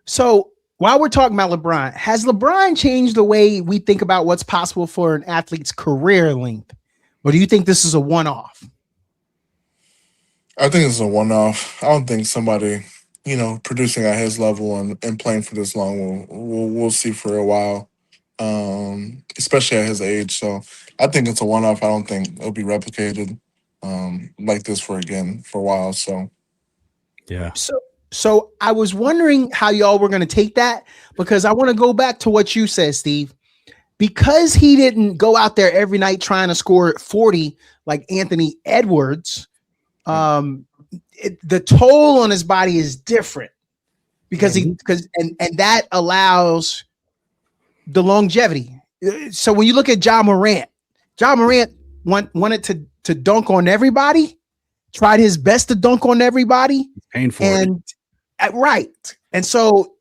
So while we're talking about LeBron, has LeBron changed the way we think about what's possible for an athlete's career length? Or do you think this is a one-off? I think it's a one off. I don't think somebody, producing at his level and playing for this long we'll see for a while. Especially at his age. So I think it's a one off. I don't think it'll be replicated like this for a while. So Yeah. So I was wondering how y'all were going to take that, because I want to go back to what you said, Steve. Because he didn't go out there every night trying to score 40 like Anthony Edwards, the toll on his body is different because and that allows the longevity. So when you look at John Morant wanted to dunk on everybody, tried his best to dunk on everybody, paying for it. Right. And so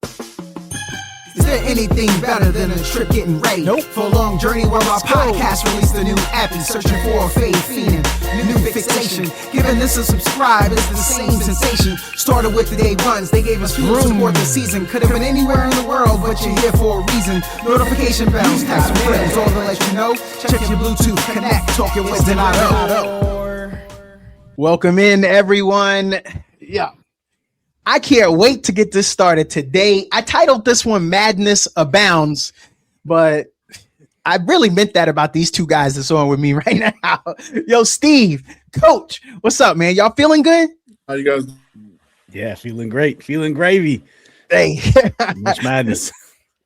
is there anything better than a trip getting ready? Nope. For a long journey where our podcast released a new app and searching for a fade fiend, new fixation. Giving this a subscribe is the same sensation. Started with the day ones, they gave us fuel to support the season. Could have been anywhere in the world, but you're here for a reason. Notification bells, text friends, all to let you know. Check your Bluetooth, connect, talking with Donato. Welcome in, everyone. Yeah. I can't wait to get this started today. I titled this one Madness Abounds, but I really meant that about these two guys that's on with me right now. Yo, Steve, Coach, what's up, man? Y'all feeling good? How you guys? Yeah, feeling great. Feeling gravy. Hey. Much madness.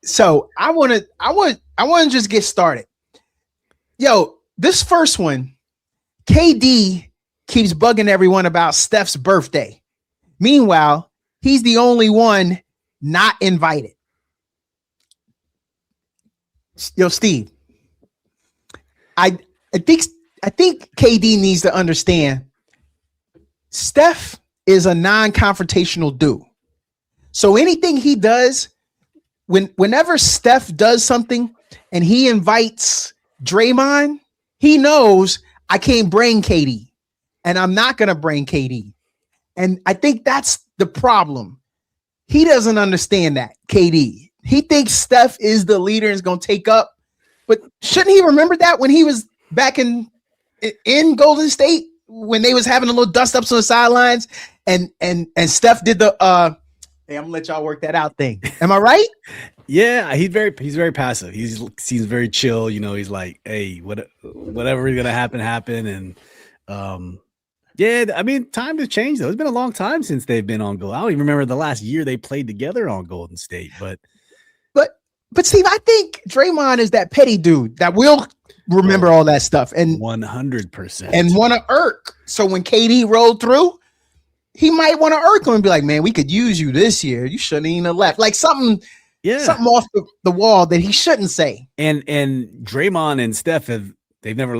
So I want to just get started. Yo, this first one, KD keeps bugging everyone about Steph's birthday. Meanwhile, he's the only one not invited. Yo, Steve, I think KD needs to understand Steph is a non-confrontational dude. So anything he does, whenever Steph does something and he invites Draymond, he knows I can't bring KD and I'm not going to bring KD. And I think that's the problem. He doesn't understand that, KD. He thinks Steph is the leader and is going to take up. But shouldn't he remember that when he was back in Golden State, when they was having a little dust-ups on the sidelines and Steph did the hey, I'm going to let y'all work that out thing. Am I right? Yeah, he's very passive. He seems very chill. He's like, hey, whatever is going to happen. And yeah, I mean, time to change though. It's been a long time since they've been on Gold. I don't even remember the last year they played together on Golden State. But Steve, I think Draymond is that petty dude that will remember all that stuff and 100% and want to irk. So when KD rolled through, he might want to irk him and be like, "Man, we could use you this year. You shouldn't even have left." Like something off the wall that he shouldn't say. And Draymond and Steph They've never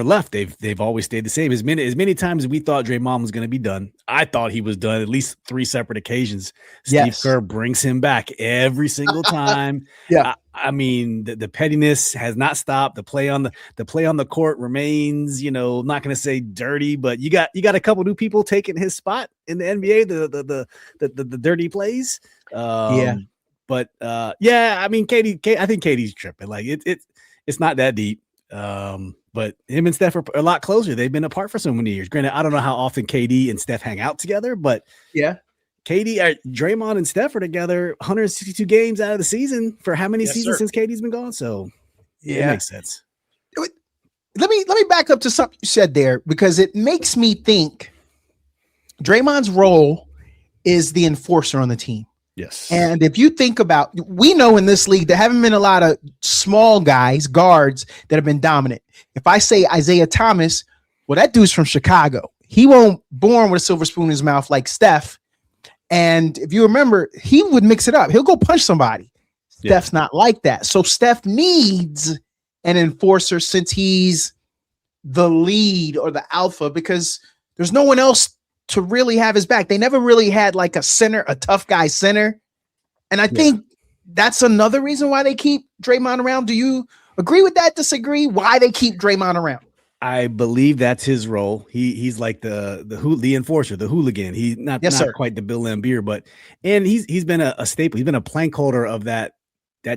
left. They've always stayed the same. As many times as we thought Draymond was going to be done, I thought he was done at least 3 separate occasions. Steve Kerr brings him back every single time. Yeah, I mean the pettiness has not stopped. The play on the court remains. I'm not going to say dirty, but you got a couple new people taking his spot in the NBA. The dirty plays. But I mean I think Katie's tripping. Like it's not that deep. But him and Steph are a lot closer. They've been apart for so many years. Granted, I don't know how often KD and Steph hang out together, but Draymond and Steph are together 162 games out of the season for how many seasons since KD's been gone? So it makes sense. Let me back up to something you said there, because it makes me think Draymond's role is the enforcer on the team. Yes. And if you think about, we know in this league, there haven't been a lot of small guards that have been dominant. If I say Isaiah Thomas, well, that dude's from Chicago. He won't born with a silver spoon in his mouth like Steph. And if you remember, he would mix it up. He'll go punch somebody. Steph's not like that. So Steph needs an enforcer since he's the lead or the alpha, because there's no one else to really have his back. They never really had like a center, a tough guy center. And I think that's another reason why they keep Draymond around. Do you agree with that? Disagree? Why they keep Draymond around? I believe that's his role. He's like the enforcer, the hooligan. He's not quite the Bill Laimbeer, but he's been a staple. He's been a plank holder of that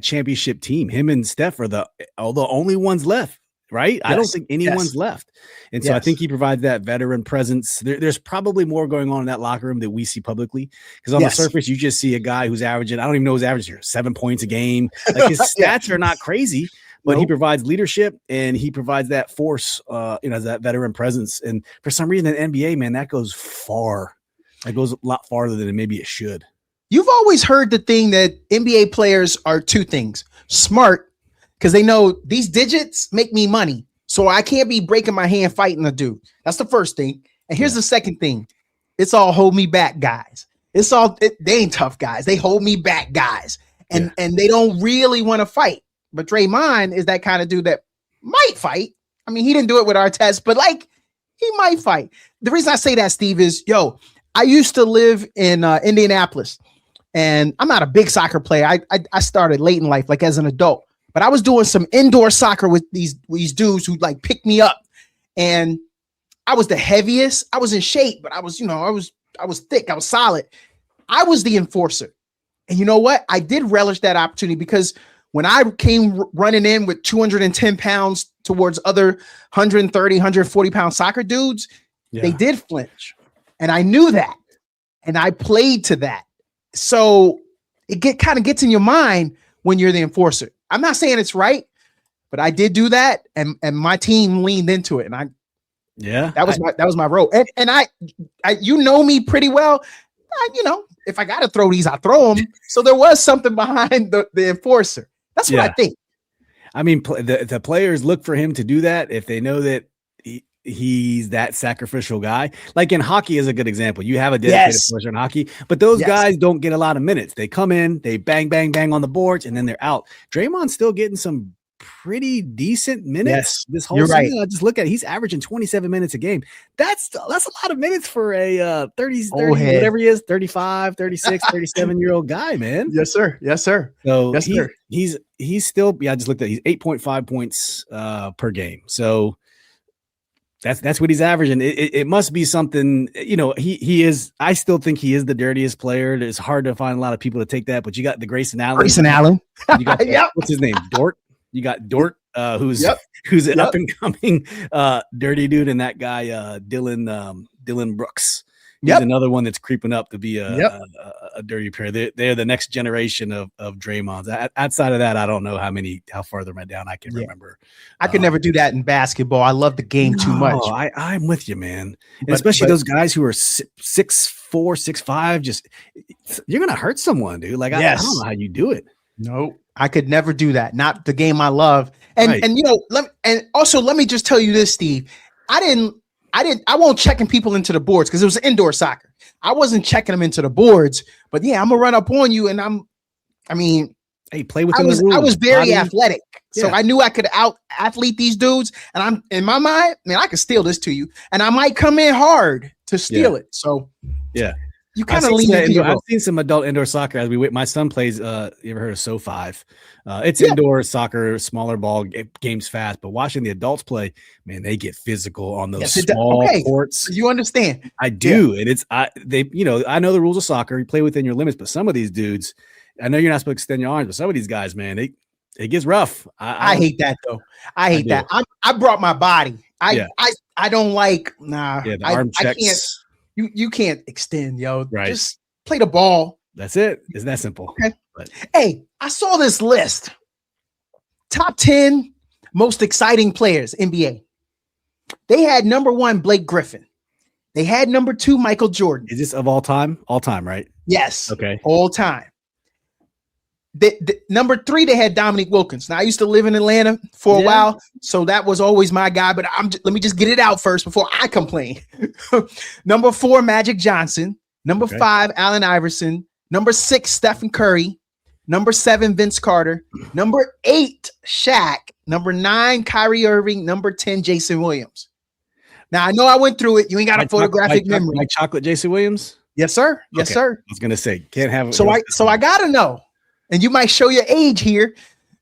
championship team. Him and Steph are the only ones left, right? Yes. I don't think anyone's left. And so I think he provides that veteran presence. There's probably more going on in that locker room that we see publicly, because on the surface, you just see a guy who's averaging, I don't even know his average here, 7 points a game. Like his stats are not crazy, but he provides leadership and he provides that force, that veteran presence. And for some reason in NBA, man, that goes far. That goes a lot farther than maybe it should. You've always heard the thing that NBA players are two things: smart, because they know these digits make me money, so I can't be breaking my hand fighting a dude. That's the first thing. And here's the second thing: it's all hold me back guys. They ain't tough guys. They hold me back guys, and they don't really want to fight. But Draymond is that kind of dude that might fight. I mean, he didn't do it with Artest, but like he might fight. The reason I say that, Steve, is I used to live in Indianapolis. And I'm not a big soccer player. I started late in life, like as an adult. But I was doing some indoor soccer with these dudes who like picked me up. And I was the heaviest. I was in shape, but I was thick. I was solid. I was the enforcer. And you know what? I did relish that opportunity, because when I came running in with 210 pounds towards other 130, 140 pound soccer dudes, they did flinch. And I knew that. And I played to that. So it kind of gets in your mind when you're the enforcer. I'm not saying it's right, but I did do that, and my team leaned into it, and that was my role. And I you know me pretty well. If I got to throw these, I throw them. So there was something behind the enforcer. That's what I think. I mean, the players look for him to do that if they know that he's that sacrificial guy. Like in hockey is a good example. You have a dedicated enforcer in hockey, but those guys don't get a lot of minutes. They come in, they bang, bang, bang on the boards, and then they're out. Draymond's still getting some pretty decent minutes this whole season. Right. I just look at it. He's averaging 27 minutes a game. That's a lot of minutes for a 30 whatever he is, 35, 36, 37-year-old guy, man. Yes, sir. Yes, sir. So he's still, I just looked at it. He's 8.5 points per game. So that's what he's averaging. It must be something, he is, I still think he is the dirtiest player. It's hard to find a lot of people to take that, but you got the Grayson Allen. You got what's his name? Dort. You got Dort, who's an up and coming dirty dude, and that guy Dylan Brooks. He's another one that's creeping up to be a dirty player. They're the next generation of Draymonds. Outside of that, I don't know how far they're down. I can remember. I could never do that in basketball. I love the game too much. I'm with you, man. And especially those guys who are 6'4", 6'5", just you're gonna hurt someone, dude. Like I don't know how you do it. No, I could never do that. Not the game I love. And let me just tell you this, Steve. I won't checking people into the boards because it was indoor soccer. I wasn't checking them into the boards, but I'm gonna run up on you, and hey, play within the rules. I was very athletic, so I knew I could out athlete these dudes. And I'm in my mind, man, I could steal this to you, and I might come in hard to steal it. So you kind of lean into I've seen some adult indoor soccer as my son plays. You ever heard of So5? It's indoor soccer, smaller ball, games fast. But watching the adults play, man, they get physical on those small courts. You understand? I do, and I know the rules of soccer. You play within your limits, but some of these dudes, I know you're not supposed to extend your arms, but some of these guys, man, it gets rough. I hate that though. I hate that. I brought my body. I don't like the arm checks. I can't. You can't extend, yo. Right. Just play the ball. That's it. It's that simple. Okay. Hey, I saw this list. Top 10 most exciting players, NBA. They had number 1, Blake Griffin. They had number 2, Michael Jordan. Is this of all time? All time, right? Yes. Okay. All time. Number 3, they had Dominique Wilkins. Now, I used to live in Atlanta for a while, so that was always my guy. But let me just get it out first before I complain. Number 4, Magic Johnson. Number 5, Allen Iverson. Number 6, Stephen Curry. Number 7, Vince Carter. Number 8, Shaq. Number 9, Kyrie Irving. Number 10, Jason Williams. Now, I know I went through it. You ain't got a photographic memory. Like chocolate Jason Williams? Yes, sir. Yes, sir. I was going to say, can't have it. So I got to know. And you might show your age here,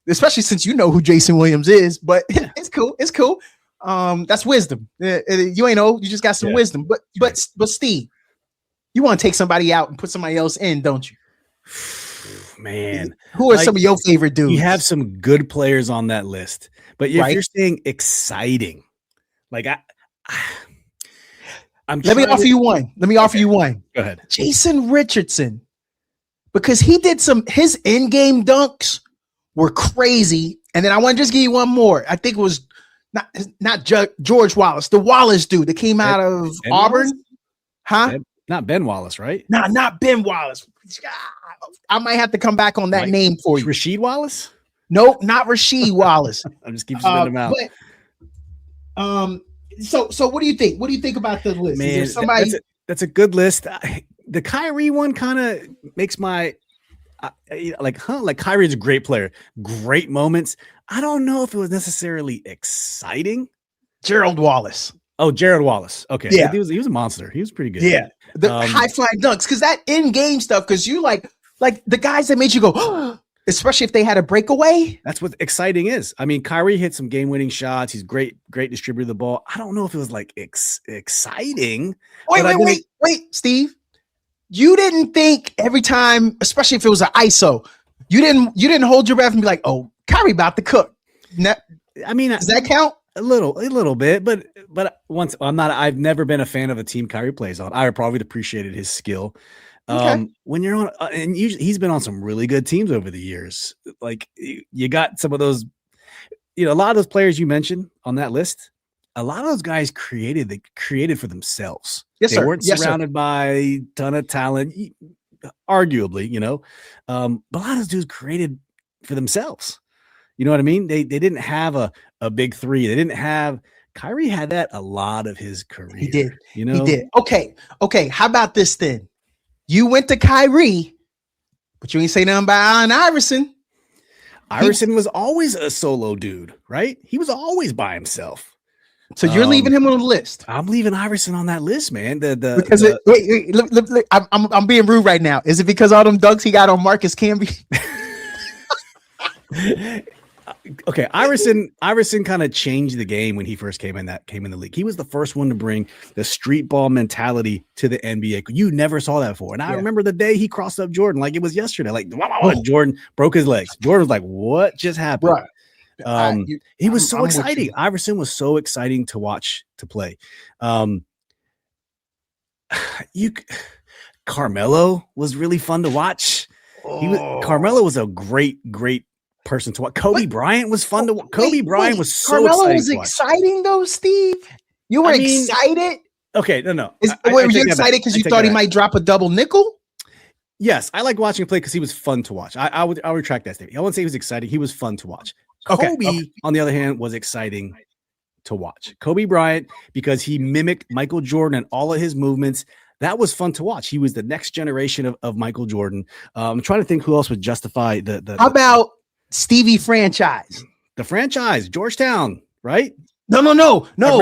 especially since you know who Jason Williams is, but it's cool. It's cool. That's wisdom. You ain't old. You just got some wisdom. But Steve, you want to take somebody out and put somebody else in, don't you? Man, who are some of your favorite dudes? You have some good players on that list, but if Right. you're saying exciting, like let me offer you one. Go ahead. Jason Richardson, because he did his in-game dunks were crazy. And then I want to just give you one more. I think it was not George Wallace, the Wallace dude that came out of Auburn. Wallace? Huh? Not Ben Wallace, right? No, not Ben Wallace. I might have to come back on that name for you. Rasheed Wallace? Nope, not Rasheed Wallace. I'm just keep spinning them out. So what do you think? What do you think about the list? Man, is there somebody that's a good list. The Kyrie one kind of makes my like Kyrie's a great player, great moments. I don't know if it was necessarily exciting. Gerald Wallace. Oh, Jared Wallace. Okay. Yeah. He was a monster. He was pretty good. Yeah. The high flying dunks. Because that in-game stuff, because you like the guys that made you go, especially if they had a breakaway. That's what exciting is. I mean, Kyrie hit some game-winning shots. He's great distributor of the ball. I don't know if it was like exciting. Wait, Steve. You didn't think every time, especially if it was an ISO, you didn't hold your breath and be like, oh, Kyrie about to cook. I mean, does that count? A little bit, but I've never been a fan of a team Kyrie plays on. I probably appreciated his skill. Okay. When you're on, and he's been on some really good teams over the years. Like you got some of those, a lot of those players you mentioned on that list. A lot of those guys created for themselves. Yes, they sir. weren't surrounded by a ton of talent, arguably, but a lot of those dudes created for themselves. You know what I mean? They didn't have a big three. They didn't have Kyrie had that a lot of his career. He did. He did. Okay. How about this then? You went to Kyrie, but you ain't say nothing about Allen Iverson. Iverson was always a solo dude, right? He was always by himself. So you're leaving him on the list. I'm leaving Iverson on that list, man. Wait, look, I'm being rude right now. Is it because all them dunks he got on Marcus Camby? Okay, Iverson kind of changed the game when he first came in the league. He was the first one to bring the street ball mentality to the NBA. You never saw that before. And I remember the day he crossed up Jordan like it was yesterday. Like, Jordan broke his legs. Jordan was like, "What just happened?" Right. He was so exciting. Iverson was so exciting to watch to play. Carmelo was really fun to watch. Carmelo was a great person to watch. Kobe Bryant was fun to watch. Kobe Bryant was so Carmelo exciting. Was exciting though, Steve. You were excited. Okay, no. Were you excited because you thought he might drop a double nickel? Yes, I like watching him play because he was fun to watch. I'll retract that statement. I wouldn't say he was exciting. He was fun to watch. Kobe, on the other hand, was exciting to watch. Kobe Bryant, because he mimicked Michael Jordan and all of his movements. That was fun to watch. He was the next generation of Michael Jordan. I'm trying to think who else would justify the. How about Stevie franchise? The franchise, Georgetown, right? No.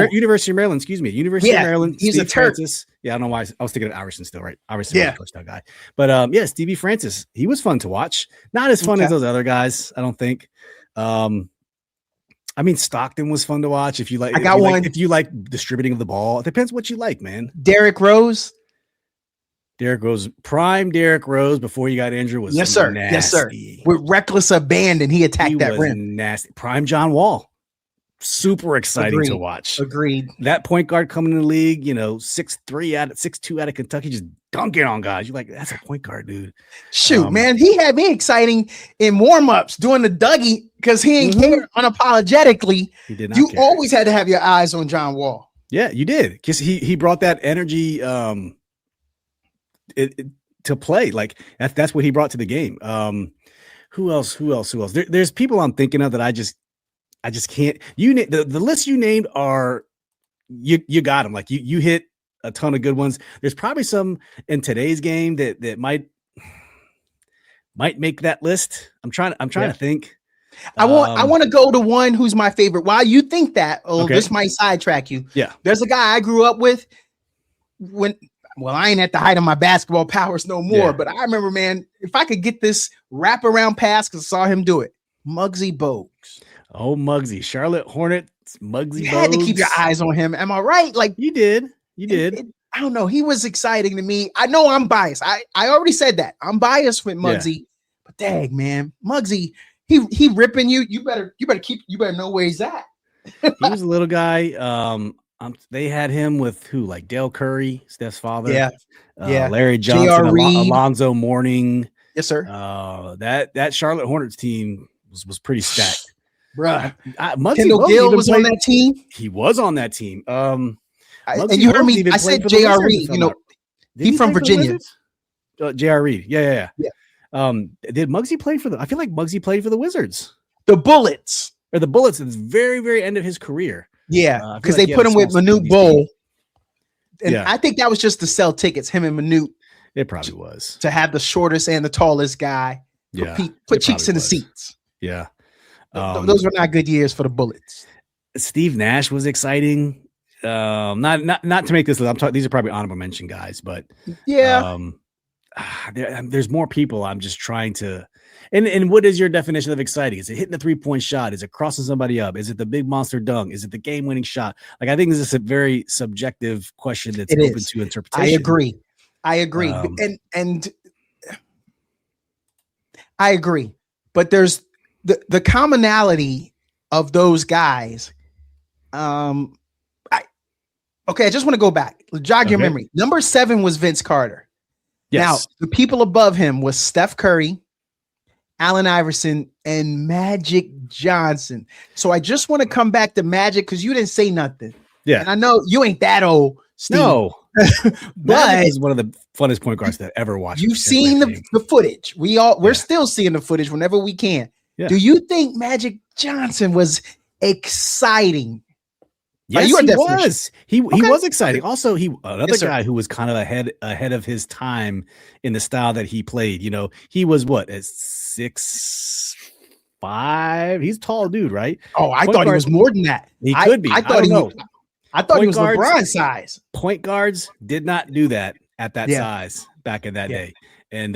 University of Maryland, excuse me. University of Maryland. He's Steve a Turk. Francis. Yeah, I don't know why. I was thinking of Iverson still, right? Iverson was a Georgetown guy. But Stevie Francis, he was fun to watch. Not as fun as those other guys, I don't think. I mean, Stockton was fun to watch. If you like, if you like distributing of the ball, it depends what you like, man. Derrick Rose. Prime Derrick Rose before he got injured was nasty. Yes, sir. With reckless abandon, he attacked that rim. Nasty. Prime John Wall. Super exciting to watch. Agreed. That point guard coming in the league, 6'2" out of Kentucky, just dunking on guys. You're like, that's a point guard, dude. Shoot, man, he had me exciting in warm-ups doing the Dougie because he ain't care unapologetically. He did not You care. always had to have your eyes on John Wall. Yeah, you did, because he brought that energy to play. Like that's what he brought to the game. Who else? There's people I'm thinking of that I just can't. The list you named are you got them. Like you hit a ton of good ones. There's probably some in today's game that might make that list. I'm trying to think. I want to go to one who's my favorite. While you think that, this might sidetrack you. Yeah, there's a guy I grew up with I ain't at the height of my basketball powers no more, but I remember, man, if I could get this wraparound pass, because I saw him do it, Muggsy Bogues. Oh, Muggsy, Charlotte Hornets, Muggsy. You had to keep your eyes on him. Am I right? Like you did. You did. I don't know. He was exciting to me. I know I'm biased. I already said that. I'm biased with Muggsy. Yeah. But dang, man, Muggsy, he ripping you. You better know where he's at. He was a little guy. They had him with who? Like Dale Curry, Steph's father. Yeah. Larry Johnson, Alonzo Mourning. Yes, sir. That Charlotte Hornets team was pretty stacked. Bruh. Kendall Gill was on that team. He was on that team. And you heard me. I said J.R. Reed. You know, he's from Virginia. J.R. Reed. Yeah. Did Muggsy play for I feel like Muggsy played for the Wizards. The Bullets. Or the Bullets at the very, very end of his career. Yeah, because they put him with Manute Bol. And I think that was just to sell tickets, him and Manute. It probably was. To have the shortest and the tallest guy. Put cheeks in the seats. Yeah. Those were not good years for the Bullets. Steve Nash was exciting. Not to make this list. These are probably honorable mention guys, but there's more people. I'm just trying to. And what is your definition of exciting? Is it hitting a 3-point shot? Is it crossing somebody up? Is it the big monster dunk? Is it the game-winning shot? Like, I think this is a very subjective question that's open to interpretation. I agree. And I agree. But there's the commonality of those guys. I just want to go back. Jog your memory. Number 7 was Vince Carter. Yes. Now, the people above him was Steph Curry, Allen Iverson, and Magic Johnson. So I just want to come back to Magic because you didn't say nothing. Yeah. And I know you ain't that old, Steve. No. But is one of the funnest point guards that ever watched. You've seen the footage. We're still seeing the footage whenever we can. Yeah. Do you think Magic Johnson was exciting? Yes, he was. He was exciting. Also, another guy who was kind of ahead of his time in the style that he played. You know, he was what, at 6'5"? He's a tall dude, right? Oh, I thought he was more than that. He could be. I thought he was LeBron size. Point guards did not do that at that size back in that day. And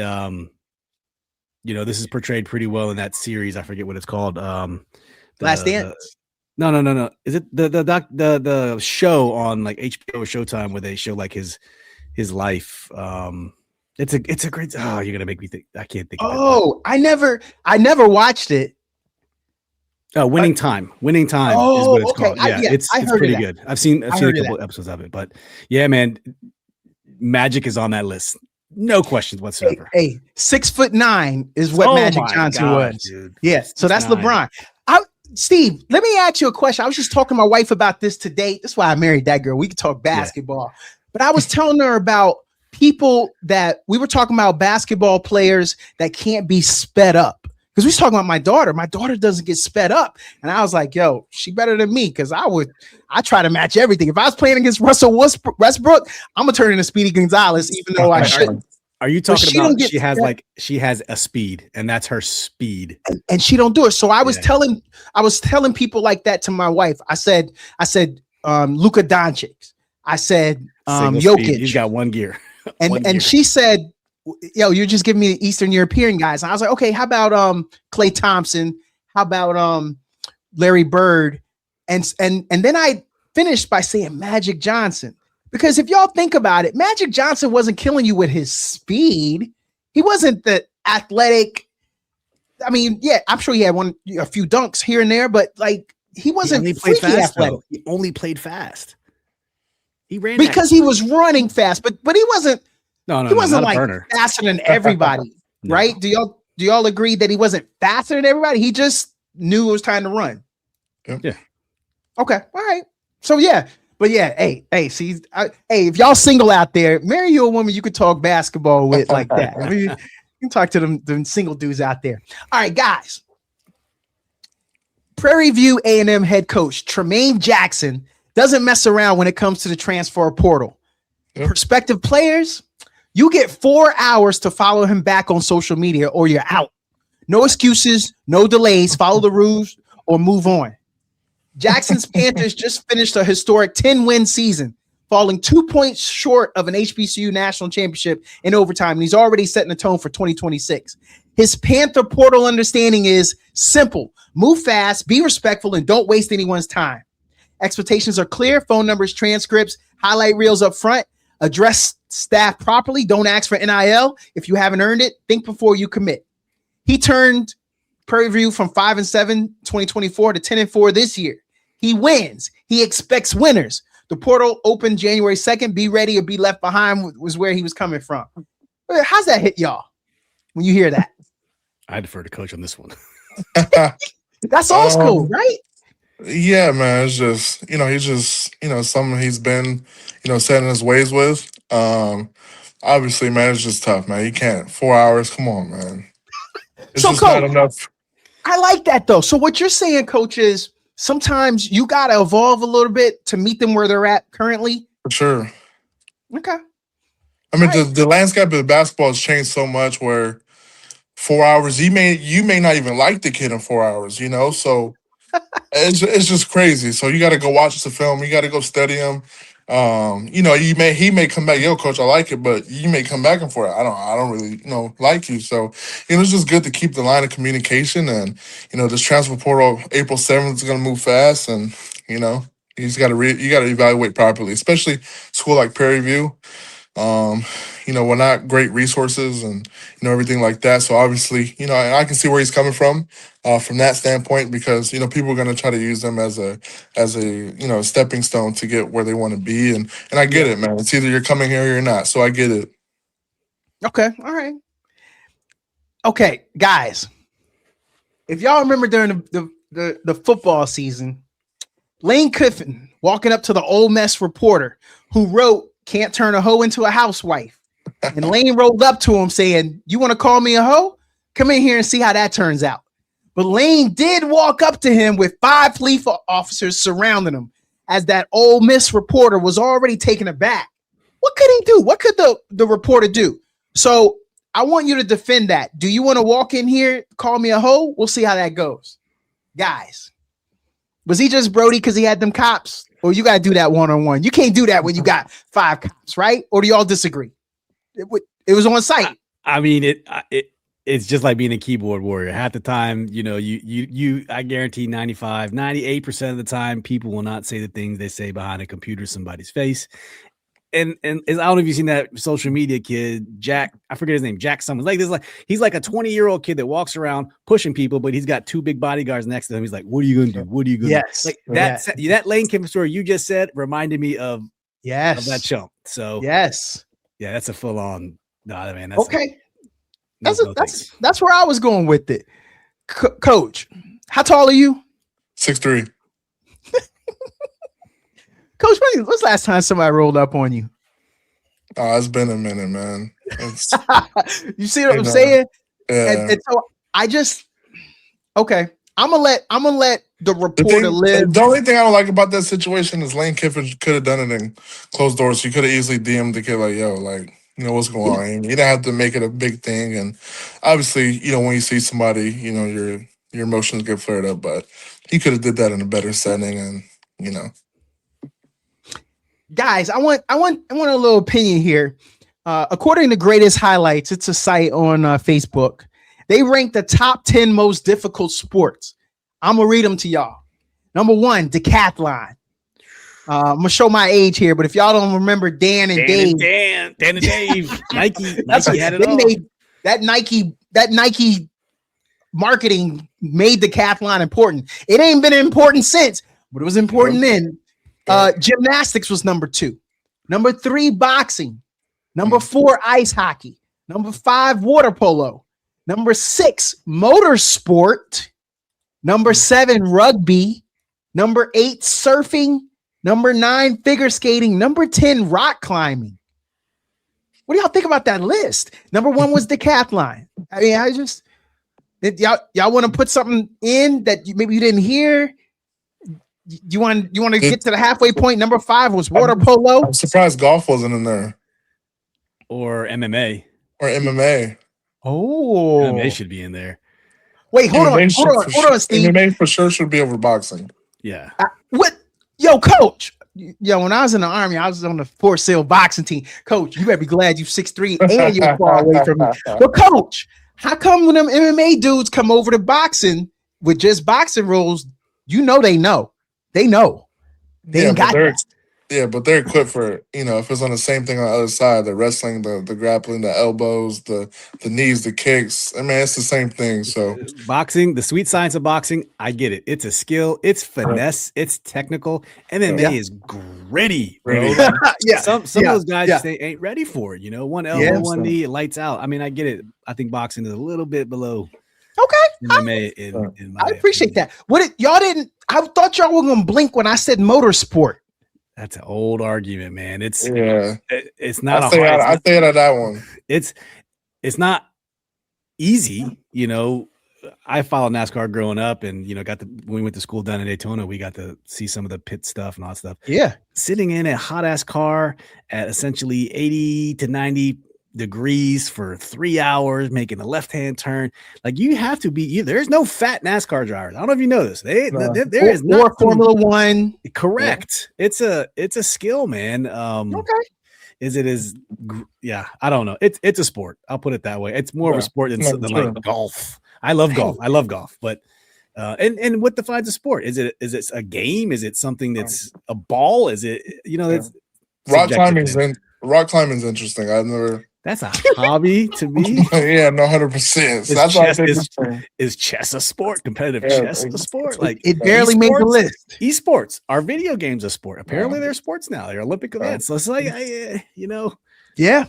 this is portrayed pretty well in that series. I forget what it's called. Last Dance. No. Is it the show on like HBO or Showtime where they show like his life? It's a great. Oh, you're gonna make me think. I can't think. Oh, I never watched it. Winning Time. Winning Time is what it's called. Yeah, it's pretty good. I've seen a couple episodes of it, but yeah, man, Magic is on that list. No questions whatsoever. Hey, 6'9" is what Magic Johnson was. Dude. Yeah, so that's 6'9". LeBron. Steve, let me ask you a question. I was just talking to my wife about this today. That's why I married that girl. We could talk basketball. Yeah. But I was telling her about people that we were talking about basketball players that can't be sped up. Because we was talking about my daughter. My daughter doesn't get sped up. And I was like, yo, she better than me because I try to match everything. If I was playing against Russell Westbrook, I'm going to turn into Speedy Gonzalez, even though I shouldn't. Are you talking about she has a speed and that's her speed and she don't do it. So I was telling people like that to my wife. I said Luka Doncic. I said Jokic. He's got one gear. And she said, yo, you're just giving me the Eastern European guys. And I was like, okay, how about Klay Thompson? How about Larry Bird? And then I finished by saying Magic Johnson. Because if y'all think about it, Magic Johnson wasn't killing you with his speed. He wasn't the athletic. I mean, yeah, I'm sure he had a few dunks here and there, but like he wasn't freaky athletic. He only played fast. He ran because he was running fast, but he wasn't. He wasn't like faster than everybody, right? Do y'all agree that he wasn't faster than everybody? He just knew it was time to run. Yeah. Okay. All right. So yeah. But yeah, hey, see, if y'all single out there, marry you a woman you could talk basketball with like that. I mean, you can talk to them single dudes out there. All right, guys. Prairie View A&M head coach Tremaine Jackson doesn't mess around when it comes to the transfer portal. Yep. Prospective players, you get 4 hours to follow him back on social media or you're out. No excuses, no delays. Follow the rules or move on. Jackson's Panthers just finished a historic 10-win season, falling 2 points short of an HBCU national championship in overtime. And he's already setting the tone for 2026. His Panther portal understanding is Simple. Move fast, be respectful, and don't waste anyone's time. Expectations are clear. Phone numbers, transcripts, highlight reels up front. Address staff properly. Don't ask for NIL. If you haven't earned it, think before you commit. He turned Prairie View from 5-7 2024 to 10-4 this year. He wins. He expects winners. The portal opened January 2nd. Be ready or be left behind was where he was coming from. How's that hit y'all when you hear that? I defer to Coach on this one. That's old school, right? Yeah, man. It's just, he's just, someone he's been, set in his ways with. Obviously, man, it's just tough, man. You can't 4 hours. Come on, man. It's So, just not Coach, enough. I like that though. So what you're saying, Coach, is sometimes you got to evolve a little bit to meet them where they're at currently. For sure. Okay. I mean, Right. the landscape of basketball has changed so much where 4 hours, you may not even like the kid in 4 hours, so it's just crazy. So you got to go watch the film. You got to go study him. He may come back, yo, coach, I like it, but you may come back and forth. I don't really, like you. So, it's just good to keep the line of communication. And, this transfer portal April 7th is going to move fast. And, you just got to you got to evaluate properly, especially school like Prairie View. We're not great resources and, everything like that. So obviously, I can see where he's coming from that standpoint, because, people are going to try to use them as a stepping stone to get where they want to be. And I get it, man. It's either you're coming here or you're not. So I get it. Okay. All right. Okay, guys. If y'all remember during the football season, Lane Kiffin walking up to the Ole Miss reporter who wrote, "Can't turn a hoe into a housewife." And Lane rolled up to him saying, "You want to call me a hoe? Come in here and see how that turns out." But Lane did walk up to him with 5 police officers surrounding him as that Ole Miss reporter was already taken aback. What could he do? What could the reporter do? So I want you to defend that. Do you want to walk in here, call me a hoe? We'll see how that goes. Guys, was he just Brody because he had them cops? Or you got to do that one-on-one? You can't do that when you got 5 cops, right? Or do y'all disagree? It was on site. I mean, it's just like being a keyboard warrior. Half the time, I guarantee 98% of the time, people will not say the things they say behind a computer, somebody's face. And I don't know if you've seen that social media kid, Jack, I forget his name, Jack someone. He's like a 20-year-old kid that walks around pushing people, but he's got 2 big bodyguards next to him. He's like, "What are you going to do? What are you going to do?" Like that Lane Kiffin story you just said reminded me of that chump. So yes. Yeah, that's a full-on. Nah, man. That's where I was going with it. Coach, how tall are you? 6'3". Coach, when's the last time somebody rolled up on you? Oh, it's been a minute, man. You see what I'm saying? Yeah. And so I just okay. I'm gonna let the reporter live. The only thing I don't like about that situation is Lane Kiffin could have done it in closed doors. He could have easily DM'd the kid like, "Yo, like, what's going on?" You didn't have to make it a big thing. And obviously, when you see somebody, your emotions get flared up. But he could have did that in a better setting, and Guys, I want a little opinion here. According to Greatest Highlights, it's a site on Facebook. They rank the top 10 most difficult sports. I'm gonna read them to y'all. Number 1, decathlon. I'm gonna show my age here, but if y'all don't remember Dan and Dave, Nike had it all. That Nike marketing made decathlon important. It ain't been important since, but it was important then. Gymnastics was number 2. Number 3, boxing. Number 4, ice hockey. Number 5, water polo. Number 6, motorsport. Number 7, rugby. Number 8, surfing. Number 9, figure skating. Number 10, rock climbing. What do y'all think about that list? Number 1 was decathlon. I mean, y'all want to put something in that maybe you didn't hear? You want to get to the halfway point? Number 5 was water polo. I'm surprised golf wasn't in there. Or MMA. Oh, MMA should be in there. Wait, hold on, Steve. MMA for sure should be over boxing. Yeah. What? Yo, Coach. Yo, when I was in the Army, I was on the Fort Sill boxing team. Coach, you better be glad you 6'3" and you're far away from me. But Coach, how come when them MMA dudes come over to boxing, with just boxing rules, you know they know. They know. They ain't got that. Yeah, but they're equipped for, if it's on the same thing on the other side, the wrestling, the grappling, the elbows, the knees, the kicks. I mean, it's the same thing. So boxing, the sweet science of boxing, I get it. It's a skill, it's finesse, it's technical. MMA is gritty, bro. Some of those guys just ain't ready for it. One elbow, one knee, it lights out. I mean, I get it. I think boxing is a little bit below MMA. I appreciate that. I thought y'all were gonna blink when I said motorsport. That's an old argument, man. It's not I stay out of that one. It's not easy. I followed NASCAR growing up, and when we went to school down in Daytona, we got to see some of the pit stuff and all that stuff. Yeah, sitting in a hot ass car at essentially 80 to 90 degrees for 3 hours, making a left-hand turn. Like, you have to be. There's no fat NASCAR drivers. I don't know if you know this. There is not Formula One. Correct. Yeah. It's a skill, man. I don't know. It's a sport. I'll put it that way. It's more of a sport than like golf. I love golf, but and what defines a sport? Is it a game? Is it something that's a ball? Is it it's rock climbing's interesting. I've never. That's a hobby to me. Yeah, no, 100%. That's why is chess a sport? Competitive chess a sport? Like, it barely made the list. Esports are video games a sport? Apparently, they're sports now. They're Olympic events. So it's like, Yeah.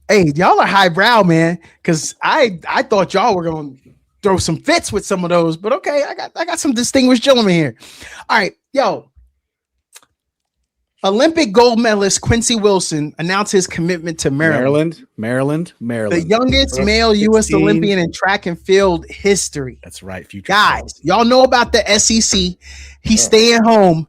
Hey, y'all are highbrow, man. Because I thought y'all were gonna throw some fits with some of those, but okay, I got some distinguished gentlemen here. All right, yo. Olympic gold medalist Quincy Wilson announced his commitment to Maryland. The youngest male U.S. Olympian in track and field history. That's right. Future guys, y'all know about the SEC. He's staying home.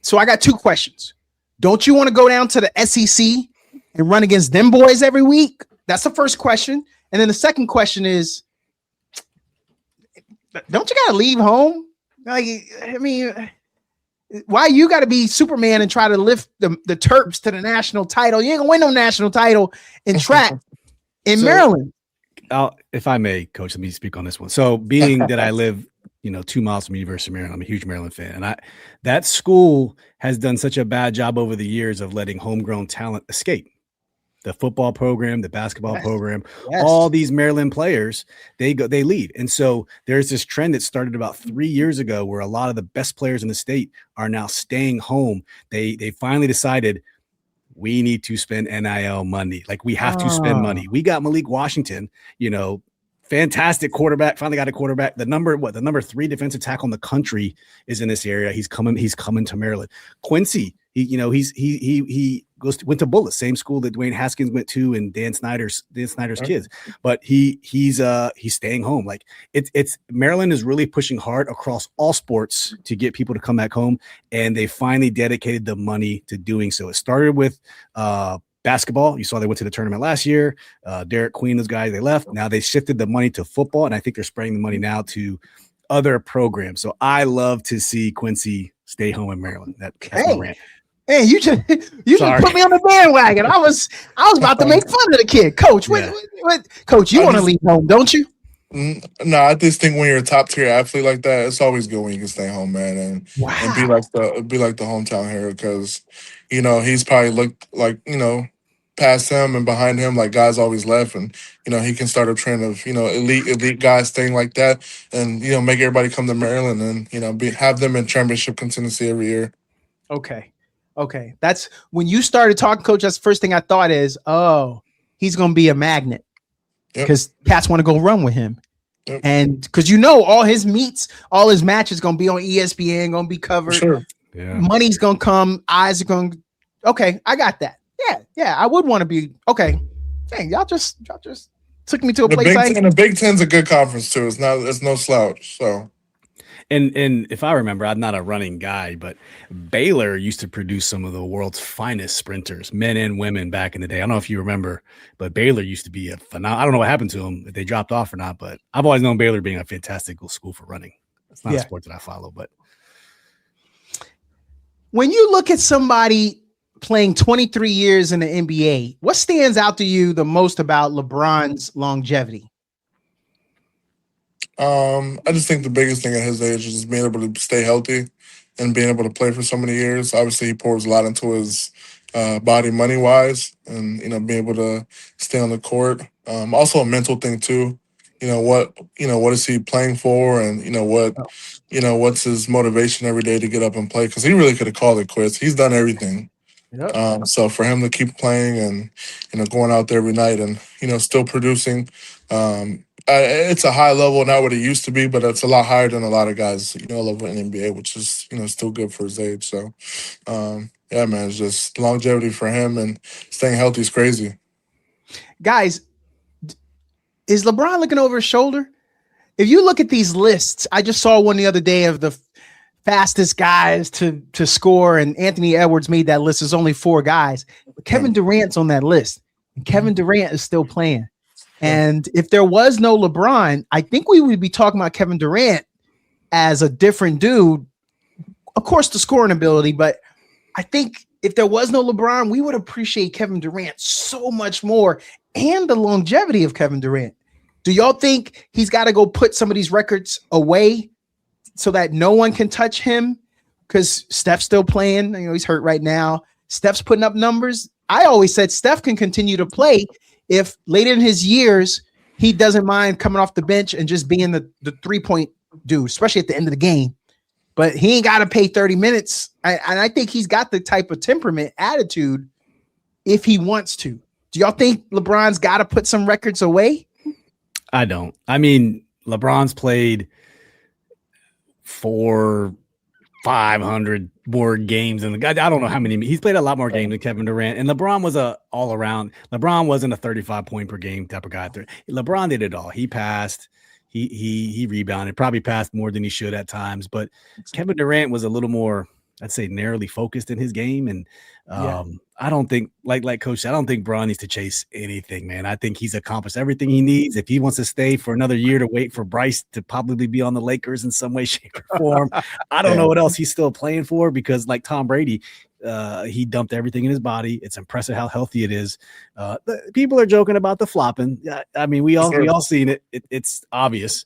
So I got two questions. Don't you want to go down to the SEC and run against them boys every week? That's the first question. And then the second question is, don't you got to leave home? Why you got to be Superman and try to lift the Terps to the national title? You ain't gonna win no national title in track in Maryland. If I may, Coach, let me speak on this one. So, being that I live, 2 miles from University of Maryland, I'm a huge Maryland fan, and that school has done such a bad job over the years of letting homegrown talent escape. The football program, the basketball program, all these Maryland players, they leave. And so there's this trend that started about 3 years ago where a lot of the best players in the state are now staying home. They finally decided we need to spend NIL money. Like, we have to spend money. We got Malik Washington, fantastic quarterback. Finally got a quarterback. The number 3 defensive tackle in the country is in this area. He's coming to Maryland. Quincy, he went to Bullis, same school that Dwayne Haskins went to, and Dan Snyder's kids. But he's staying home. Like, it's Maryland is really pushing hard across all sports to get people to come back home, and they finally dedicated the money to doing so. It started with basketball. You saw they went to the tournament last year. Derek Queen, those guys, they left. Now they shifted the money to football, and I think they're spreading the money now to other programs. So I love to see Quincy stay home in Maryland. That's my rant. Hey, you just put me on the bandwagon. I was about to make fun of the kid, Coach. What Coach? You want to leave home, don't you? No, I just think when you're a top tier athlete like that, it's always good when you can stay home, man, and be like the hometown hero, because he's probably looked like past him and behind him, like, guys always left, and he can start a trend of elite guys staying like that, and make everybody come to Maryland, and have them in championship contention every year. Okay. That's when you started talking, Coach. That's the first thing I thought is, he's gonna be a magnet because cats want to go run with him, and because all his meets, all his matches gonna be on ESPN, gonna be covered. Sure. Yeah. Money's gonna come, eyes are gonna. Okay, I got that. Yeah, I would want to be. Okay, dang, y'all just took me to a place. The Big Ten's a good conference too. It's no slouch. So. And if I remember, I'm not a running guy, but Baylor used to produce some of the world's finest sprinters, men and women, back in the day. I don't know if you remember, but Baylor used to be a phenomenal. I don't know what happened to them, if they dropped off or not, but I've always known Baylor being a fantastic school for running. It's not a sport that I follow, but when you look at somebody playing 23 years in the NBA, what stands out to you the most about LeBron's longevity? I just think the biggest thing at his age is just being able to stay healthy and being able to play for so many years. Obviously, he pours a lot into his body, money wise, and being able to stay on the court. Also, a mental thing too. What is he playing for, and what's his motivation every day to get up and play? Because he really could have called it quits. He's done everything. Yep. So for him to keep playing and going out there every night and still producing, it's a high level, not what it used to be, but it's a lot higher than a lot of guys level in the NBA, which is still good for his age. So yeah, man, it's just longevity for him and staying healthy is crazy. Guys, is LeBron looking over his shoulder? If you look at these lists, I just saw one the other day of the fastest guys to score, and Anthony Edwards made that list. There's only 4 guys. But Kevin Durant's on that list, and Kevin Durant is still playing. And if there was no LeBron, I think we would be talking about Kevin Durant as a different dude. Of course, the scoring ability, but I think if there was no LeBron, we would appreciate Kevin Durant so much more, and the longevity of Kevin Durant. Do y'all think he's got to go put some of these records away so that no one can touch him? Because Steph's still playing. He's hurt right now. Steph's putting up numbers. I always said Steph can continue to play if later in his years he doesn't mind coming off the bench and just being the 3-point dude, especially at the end of the game. But he ain't got to pay 30 minutes. And I think he's got the type of temperament, attitude, if he wants to. Do y'all think LeBron's got to put some records away? I don't. I mean, LeBron's played 500 more games than the guy. I don't know how many. He's played a lot more games than Kevin Durant. And LeBron was a all around. LeBron wasn't a 35 point per game type of guy. LeBron did it all. He passed. He rebounded. Probably passed more than he should at times. But Kevin Durant was a little more, I'd say, narrowly focused in his game. And I don't think, like Coach said, I don't think Bron needs to chase anything, man. I think he's accomplished everything he needs. If he wants to stay for another year to wait for Bryce to probably be on the Lakers in some way, shape, or form, I don't know what else he's still playing for, because like Tom Brady, he dumped everything in his body. It's impressive how healthy it is. People are joking about the flopping. I mean, we all seen it. It's obvious.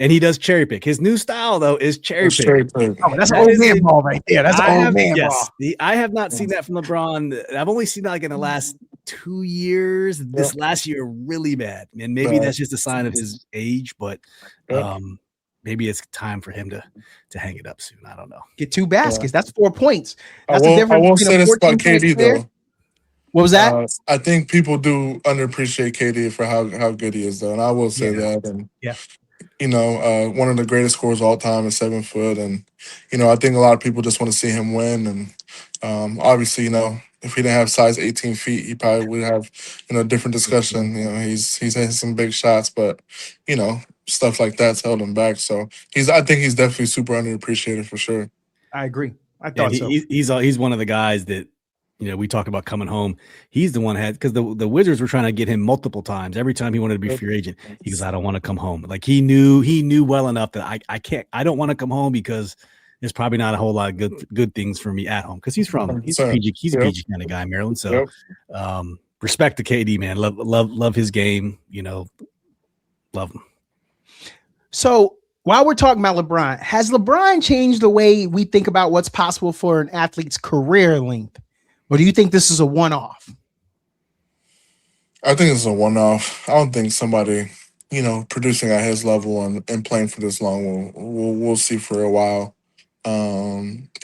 And he does cherry pick. His new style, though, is cherry pick. Oh, that's an old man ball right there. That's an old man ball. I have not seen that from LeBron. I've only seen that like in the last 2 years. This last year, really bad. And maybe that's just a sign of his age, but maybe it's time for him to hang it up soon. I don't know. Get 2 baskets. That's 4 points. That's the difference. I won't say this about KD, though. What was that? I think people do underappreciate KD for how good he is, though. And I will say that. And one of the greatest scorers of all time is 7 foot. And, I think a lot of people just want to see him win. And obviously, if he didn't have size 18 feet, he probably would have, a different discussion. He's hit some big shots, but, stuff like that's held him back. So I think he's definitely super underappreciated for sure. I agree. I thought so. He's one of the guys that, we talk about coming home. He's the one because the Wizards were trying to get him multiple times. Every time he wanted to be a free agent, he goes, I don't want to come home. Like he knew well enough that I don't want to come home because there's probably not a whole lot of good things for me at home. Because he's a PG kind of guy, Maryland. So respect to KD, man. Love his game. Love him. So while we're talking about LeBron, has LeBron changed the way we think about what's possible for an athlete's career length? Or do you think this is a one-off? I think it's a one-off. I don't think somebody, producing at his level and playing for this long we'll see for a while,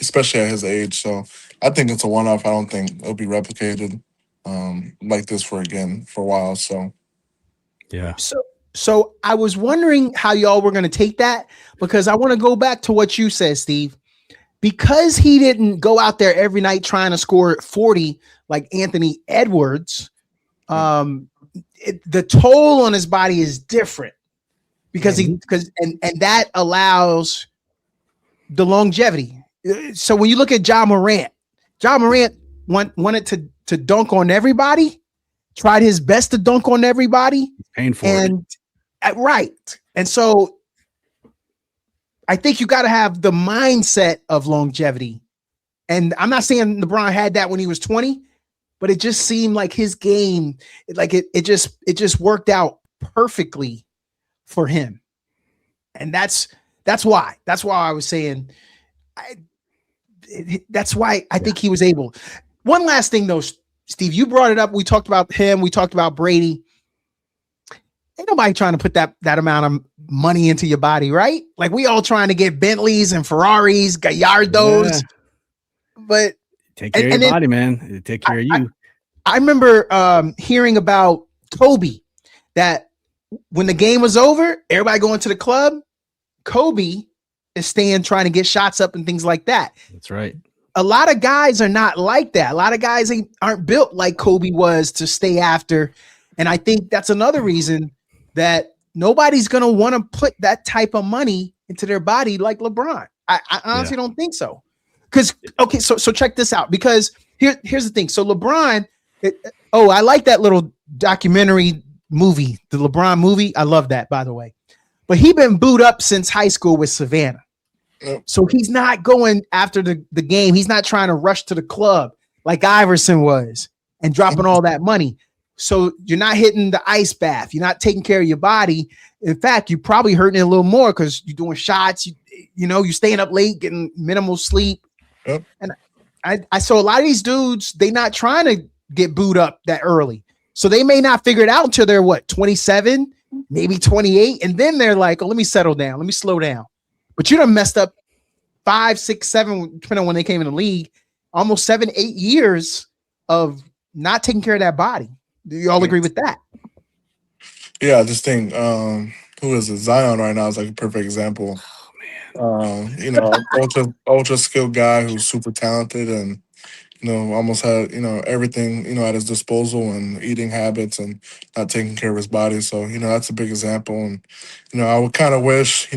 especially at his age. So I think it's a one-off. I don't think it'll be replicated like this for a while. So yeah. So I was wondering how y'all were going to take that, because I want to go back to what you said, Steve. Because he didn't go out there every night trying to score 40 like Anthony Edwards, the toll on his body is different because that allows the longevity. So when you look at Ja Morant wanted to dunk on everybody, tried his best to dunk on everybody. He's paying for it. Right. And so I think you got to have the mindset of longevity. And I'm not saying LeBron had that when he was 20, but it just seemed like his game, like it just worked out perfectly for him. And that's why I was saying that's why I think he was able. One last thing though, Steve, you brought it up. We talked about him. We talked about Brady. Ain't nobody trying to put that amount of money into your body, right? Like we all trying to get Bentleys and Ferraris, Gallardos. Yeah. But take care of your body, man. It'll take care of you. I remember hearing about Kobe, that when the game was over, everybody going to the club, Kobe is staying trying to get shots up and things like that. That's right. A lot of guys are not like that. A lot of guys aren't built like Kobe was to stay after. And I think that's another reason that nobody's going to want to put that type of money into their body like LeBron. I honestly don't think so. Because, okay, so check this out. Because here's the thing. So LeBron, I like that little documentary movie, the LeBron movie. I love that, by the way. But he been booed up since high school with Savannah. Yep. So he's not going after the game. He's not trying to rush to the club like Iverson was and dropping all that money. So you're not hitting the ice bath. You're not taking care of your body. In fact, you're probably hurting it a little more because you're doing shots. You're staying up late, getting minimal sleep. Yep. And I saw a lot of these dudes, they not trying to get booed up that early. So they may not figure it out until they're 27, maybe 28. And then they're like, oh, let me settle down. Let me slow down. But you done messed up 5, 6, 7, depending on when they came in the league, almost 7, 8 years of not taking care of that body. Do you all agree with that? Yeah, I just think who is it? Zion right now is like a perfect example. Oh man. Ultra skilled guy who's super talented and almost had everything at his disposal and eating habits and not taking care of his body. So that's a big example. And I would kind of wish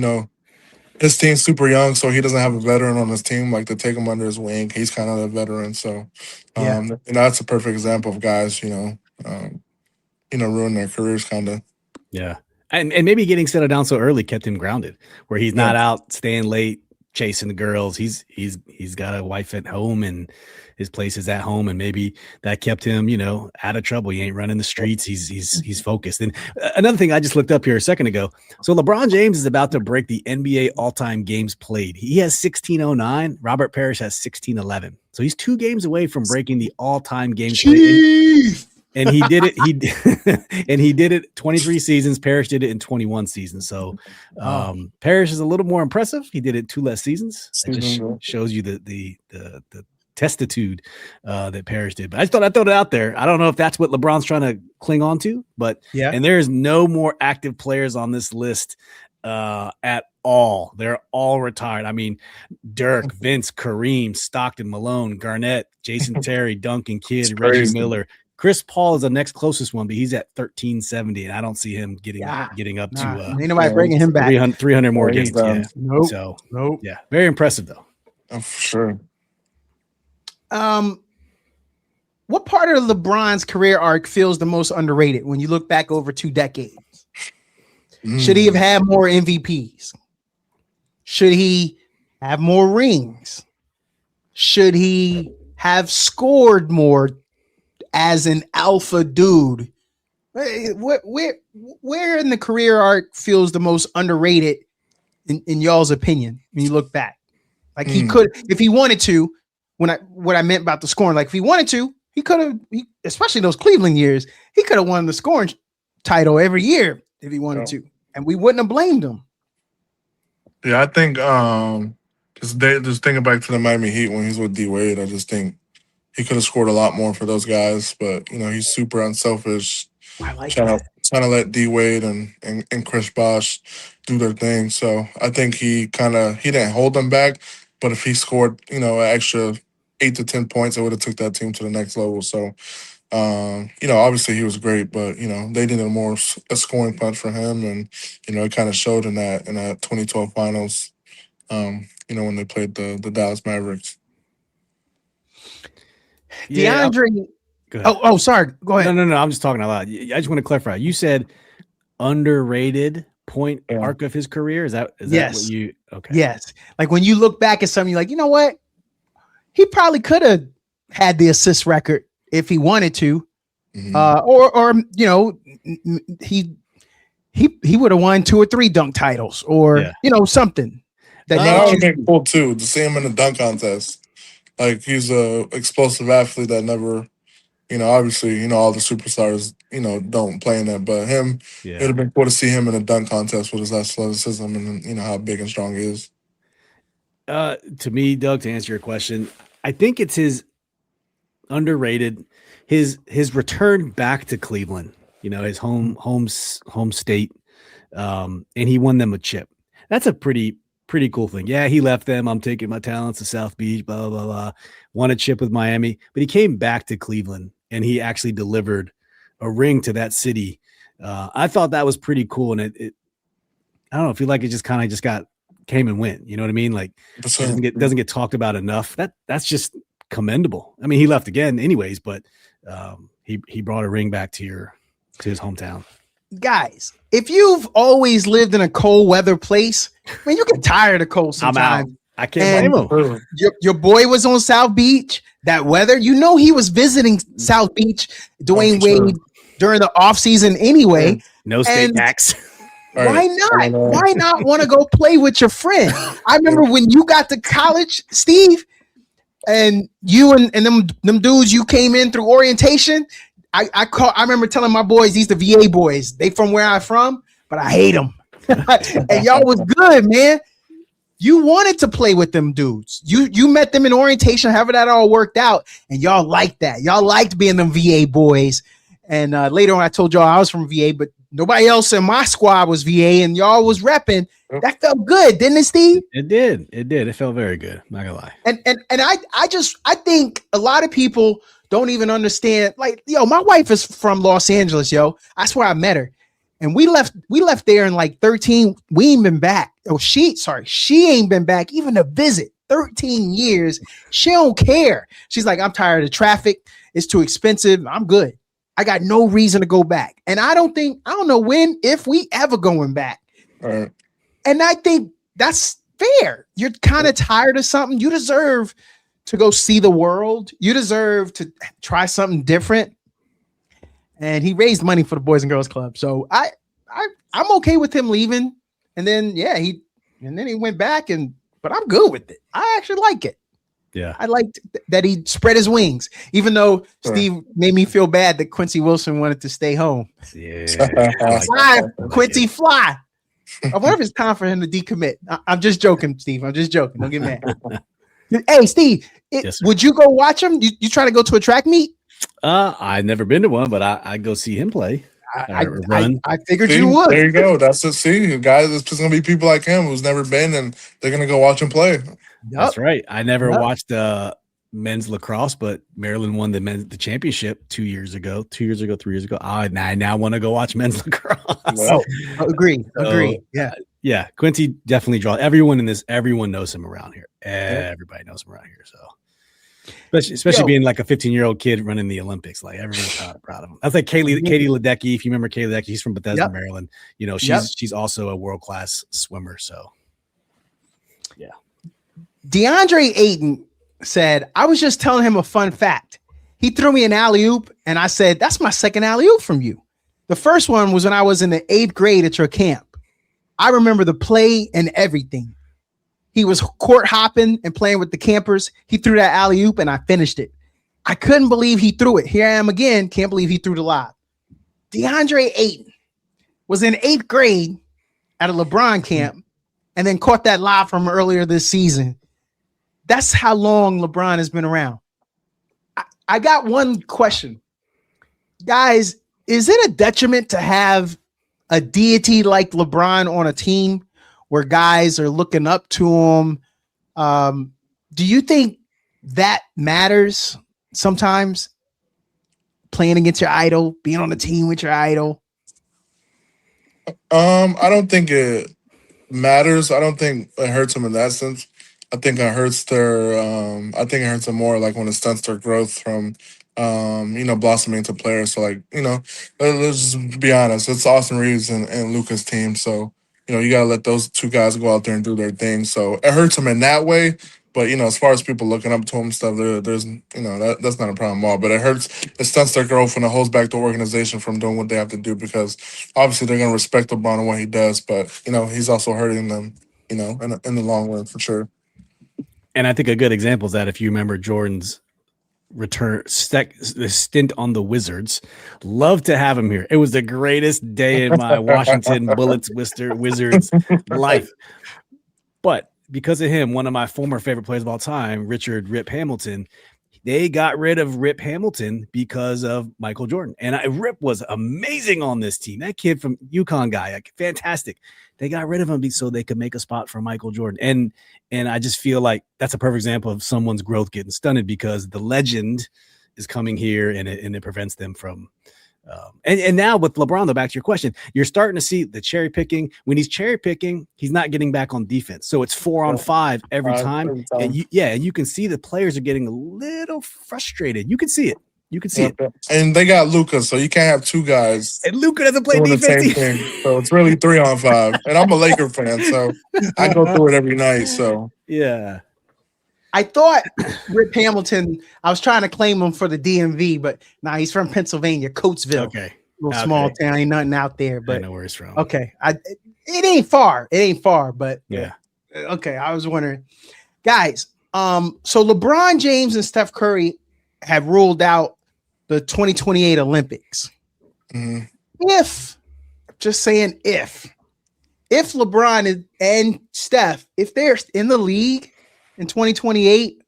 his team's super young, so he doesn't have a veteran on his team like to take him under his wing. He's kind of a veteran, so that's a perfect example of guys ruin their careers kind of. Yeah. And maybe getting settled down so early kept him grounded, where he's not out staying late chasing the girls. He's got a wife at home and his place is at home, and maybe that kept him out of trouble. He ain't running the streets. He's focused. And another thing I just looked up here a second ago. So LeBron James is about to break the NBA all-time games played. He has 1609. Robert Parrish has 1611. So he's 2 games away from breaking the all-time games played. And he did it. He did it 23 seasons. Parrish did it in 21 seasons. So Parrish is a little more impressive. He did it 2 less seasons. It just shows you the testitude that Parrish did. But I just thought I'd throw it out there. I don't know if that's what LeBron's trying to cling on to, but and there's no more active players on this list at all. They're all retired. I mean, Dirk, Vince, Kareem, Stockton, Malone, Garnett, Jason Terry, Duncan Kidd, Reggie Miller. Chris Paul is the next closest one, but he's at 1370, and I don't see him getting up to ain't nobody bringing him back 300 more games. Yeah. Nope. So nope. Yeah, very impressive though. Oh, for sure. What part of LeBron's career arc feels the most underrated when you look back over 2 decades? Should he have had more MVPs? Should he have more rings? Should he have scored more as an alpha dude? Where in the career arc feels the most underrated in y'all's opinion when you look back? Like he could, if he wanted to, what I meant about the scoring, like if he wanted to, he could have, especially those Cleveland years, he could have won the scoring title every year if he wanted to, and we wouldn't have blamed him. Yeah, I think just thinking back to the Miami Heat when he's with D Wade, I just think he could have scored a lot more for those guys, but he's super unselfish. I like trying to let D Wade and Chris Bosh do their thing. So I think he didn't hold them back, but if he scored an extra 8 to 10 points, it would have took that team to the next level. So obviously he was great, but they needed a scoring punch for him, and it kind of showed in that 2012 finals. When they played the Dallas Mavericks. Yeah, DeAndre. Oh, sorry. Go ahead. No. I'm just talking out loud. I just want to clarify. You said underrated point arc of his career. Is that what you? Okay. Yes. Like when you look back at something, you're like, you know what? He probably could have had the assist record if he wanted to, or he he would have won 2 or 3 dunk titles, or something. That would have been cool too to see him in the dunk contest. Like, he's a explosive athlete that never, obviously, all the superstars, don't play in that, but him, it would have been cool to see him in a dunk contest with his athleticism and how big and strong he is. To me, Doug, to answer your question, I think it's his underrated, his return back to Cleveland, his home state, and he won them a chip. That's a pretty cool thing. Yeah, he left them. I'm taking my talents to South Beach, blah, blah, blah. Won a chip with Miami, but he came back to Cleveland and he actually delivered a ring to that city. I thought that was pretty cool. And it I don't know, I feel like it just kind of came and went. You know what I mean? Like, doesn't get talked about enough. That's just commendable. I mean, he left again anyways, but he brought a ring back to his hometown. Guys, if you've always lived in a cold weather place, man, you get tired of cold sometimes. I can't blame him. Your boy was on South Beach. That weather, he was visiting South Beach, Dwayne Wade, during the off season anyway. No state tax. Why not? Why not want to go play with your friend? I remember when you got to college, Steve, and you and them dudes, you came in through orientation. I remember telling my boys, these the VA boys. They from where I'm from, but I hate them. And y'all was good, man. You wanted to play with them dudes. You met them in orientation, however that all worked out, and y'all liked that. Y'all liked being them VA boys. And later on, I told y'all I was from VA, but nobody else in my squad was VA, and y'all was repping. That felt good, didn't it, Steve? It did. It felt very good. Not gonna lie. And I think a lot of people don't even understand. Like, my wife is from Los Angeles, That's where I met her. And we left there in like 13. We ain't been back. She ain't been back even to visit. 13 years. She don't care. She's like, I'm tired of traffic. It's too expensive. I'm good. I got no reason to go back. And I don't know when, if we ever going back. Right. And I think that's fair. You're kind of tired of something. You deserve to go see the world. You deserve to try something different. And he raised money for the Boys and Girls Club. So I'm okay with him leaving. And then, he went back but I'm good with it. I actually like it. Yeah. I liked that he spread his wings, even though Steve made me feel bad that Quincy Wilson wanted to stay home. Yeah. Fly, Quincy, fly. I wonder if it's time for him to decommit. I'm just joking, Steve. I'm just joking. Don't get mad. Hey, Steve, would you go watch him? You try to go to a track meet? I've never been to one, but I go see him play. I figured you would. There you go. That's it. See, guys, it's just gonna be people like him who's never been, and they're gonna go watch him play. Yep. That's right. I never watched men's lacrosse, but Maryland won the championship 3 years ago. I now want to go watch men's lacrosse. Well, Agree. Yeah. Quincy definitely draws everyone knows him around here. Everybody knows him around here. So. Especially being like a 15-year-old kid running the Olympics, like everyone's proud of him. That's like Katie Ledecky. If you remember Katie Ledecky, she's from Bethesda, Maryland. She's also a world-class swimmer. So, yeah. DeAndre Ayton said, I was just telling him a fun fact. He threw me an alley-oop, and I said, that's my second alley-oop from you. The first one was when I was in the 8th grade at your camp. I remember the play and everything. He was court hopping and playing with the campers. He threw that alley-oop, and I finished it. I couldn't believe he threw it. Here I am again. Can't believe he threw the lob. DeAndre Ayton was in 8th grade at a LeBron camp and then caught that lob from earlier this season. That's how long LeBron has been around. I got one question. Guys, is it a detriment to have a deity like LeBron on a team where guys are looking up to him? Do you think that matters sometimes? Playing against your idol, being on the team with your idol? I don't think it matters. I don't think it hurts them in that sense. I think it hurts it hurts them more like when it stunts their growth from blossoming into players. So let's just be honest. It's Austin Reeves and Luka's team. So, you got to let those two guys go out there and do their thing. So it hurts them in that way. But as far as people looking up to him and stuff, there's that's not a problem at all. But it stunts their growth and it holds back the organization from doing what they have to do because obviously they're gonna respect LeBron and what he does, but he's also hurting them, in the long run for sure. And I think a good example is that if you remember Jordan's stint on the Wizards, love to have him here. It was the greatest day in my Washington Bullets Wizards life. But because of him, one of my former favorite players of all time, Richard Rip Hamilton, they got rid of Rip Hamilton because of Michael Jordan. And Rip was amazing on this team. That kid from UConn guy, like, fantastic. They got rid of him so they could make a spot for Michael Jordan. And I just feel like that's a perfect example of someone's growth getting stunted because the legend is coming here and it prevents them from and now with LeBron, though, back to your question, you're starting to see the cherry picking. When he's cherry picking, he's not getting back on defense. So it's 4-on-5 every time. And you can see the players are getting a little frustrated. You can see it. it. And they got Luka, so you can't have two guys. And Luka doesn't play doing defense. The same thing. So it's really 3-on-5. And I'm a Laker fan, so I go through it every night. So yeah. I thought Rip Hamilton, I was trying to claim him for the DMV, but he's from Pennsylvania, Coatesville. Okay. Little small town. Ain't nothing out there, but I know where he's from. Okay. It ain't far, but yeah. Okay. I was wondering. Guys, so LeBron James and Steph Curry have ruled out the 2028 Olympics. Mm-hmm. If LeBron and Steph, if they're in the league in 2028,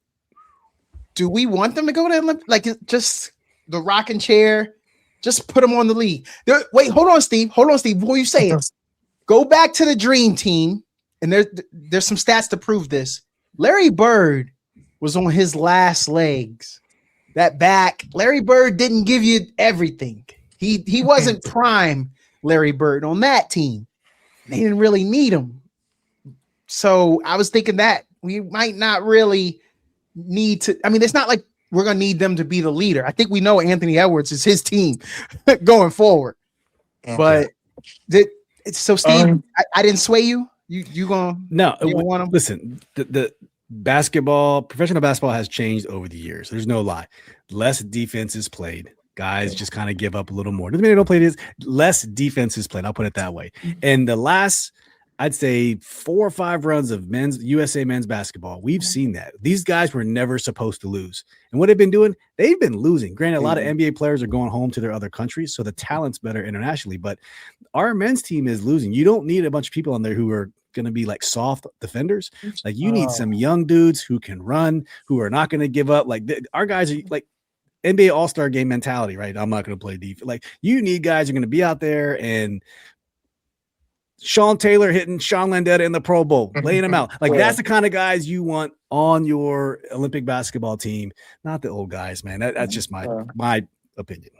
do we want them to go to Olympics? Like, just the rocking chair, just put them on the league. Wait, hold on, Steve. Before you say it, go back to the Dream Team, and there's some stats to prove this. Larry Bird was on his last legs. That back, Larry Bird didn't give you everything. He wasn't prime Larry Bird on that team. They didn't really need him. So I was thinking that we might not really need to. I mean, it's not like we're going to need them to be the leader. I think we know Anthony Edwards is his team going forward. Okay. But so, Steve, I didn't sway you. You going to no? Want them? Listen, the professional basketball has changed over the years. There's no lie. Less defense is played. Guys just kind of give up a little more. Doesn't mean they don't play this. Less defense is played. I'll put it that way. And the last, I'd say 4 or 5 runs of USA men's basketball, we've seen that. These guys were never supposed to lose. And what they've been doing, they've been losing. Granted, a lot of NBA players are going home to their other countries, so the talent's better internationally. But our men's team is losing. You don't need a bunch of people on there who are going to be like soft defenders. Like, you need some young dudes who can run, who are not going to give up. Like, our guys are like NBA All-Star game mentality, right? I'm not going to play defense. Like, you need guys who are going to be out there, and Sean Taylor hitting Sean Landetta in the Pro Bowl, laying him out. Like, that's the kind of guys you want on your Olympic basketball team, not the old guys, man. That's just my opinion.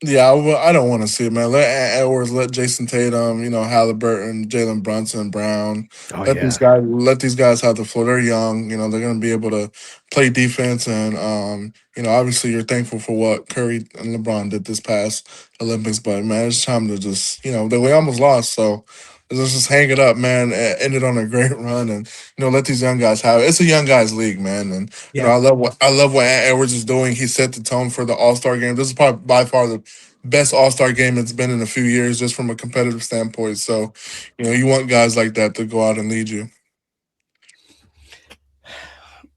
Yeah, I don't want to see it, man. Let Edwards, let Jason Tatum, Halliburton, Jalen Brunson, Brown. Let these guys have the floor. They're young. They're going to be able to play defense. And, obviously you're thankful for what Curry and LeBron did this past Olympics. But, man, it's time to just, we almost lost. So let's just hang it up, man. Ended on a great run, and let these young guys have it. It's a young guys league, man. And I love what Edwards is doing. He set the tone for the All-Star game. This is probably by far the best All-Star game it's been in a few years, just from a competitive standpoint. So, you want guys like that to go out and lead you.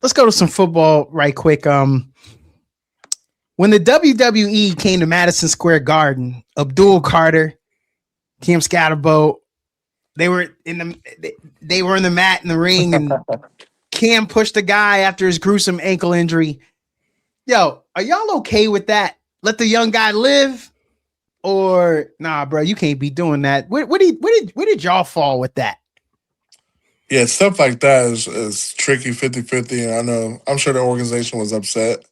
Let's go to some football right quick. When the WWE came to Madison Square Garden, Abdul Carter, Kim Scatterbo, they were in the mat in the ring, and Cam pushed the guy after his gruesome ankle injury. Yo, are y'all okay with that? Let the young guy live, or nah, bro? You can't be doing that. Where did y'all fall with that? Yeah, stuff like that is tricky, 50-50. And I'm sure the organization was upset,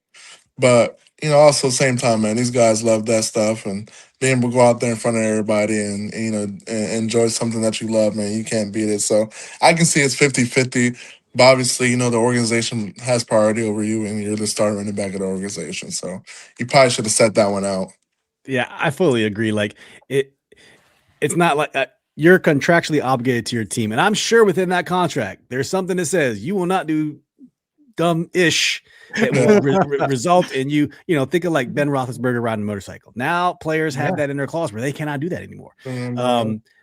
but also same time, man, these guys love that stuff, and being able to go out there in front of everybody and and enjoy something that you love, man, you can't beat it. So I can see it's 50-50, but obviously, the organization has priority over you, and you're the starter running back of the organization. So you probably should have set that one out. Yeah, I fully agree. Like, it's not like you're contractually obligated to your team, and I'm sure within that contract, there's something that says you will not do dumb-ish that will result in think of like Ben Roethlisberger riding a motorcycle. Now players have that in their clause where they cannot do that anymore.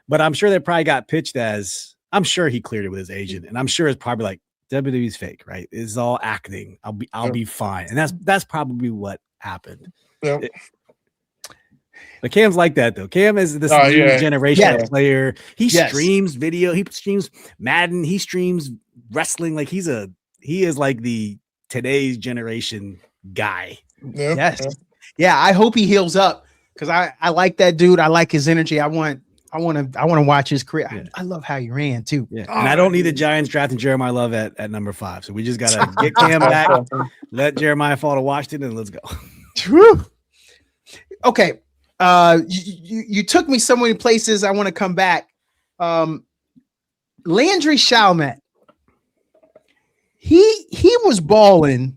But I'm sure they probably got pitched as, I'm sure he cleared it with his agent, and I'm sure it's probably like WWE's fake, right? It's all acting. I'll be fine. And that's probably what happened. Yep. But Cam's like that though. Cam is this new generation player. He streams video. He streams Madden. He streams wrestling. Like he is like the today's generation guy. Yeah. I hope he heals up because I like that dude. I like his energy. I want to watch his career. Yeah. I love how he ran too. Yeah. And I don't need the Giants drafting Jeremiah Love at number 5. So we just gotta get Cam back, let Jeremiah fall to Washington, and let's go. True. Okay. You took me so many places. I want to come back. Landry Chalmette. He was balling,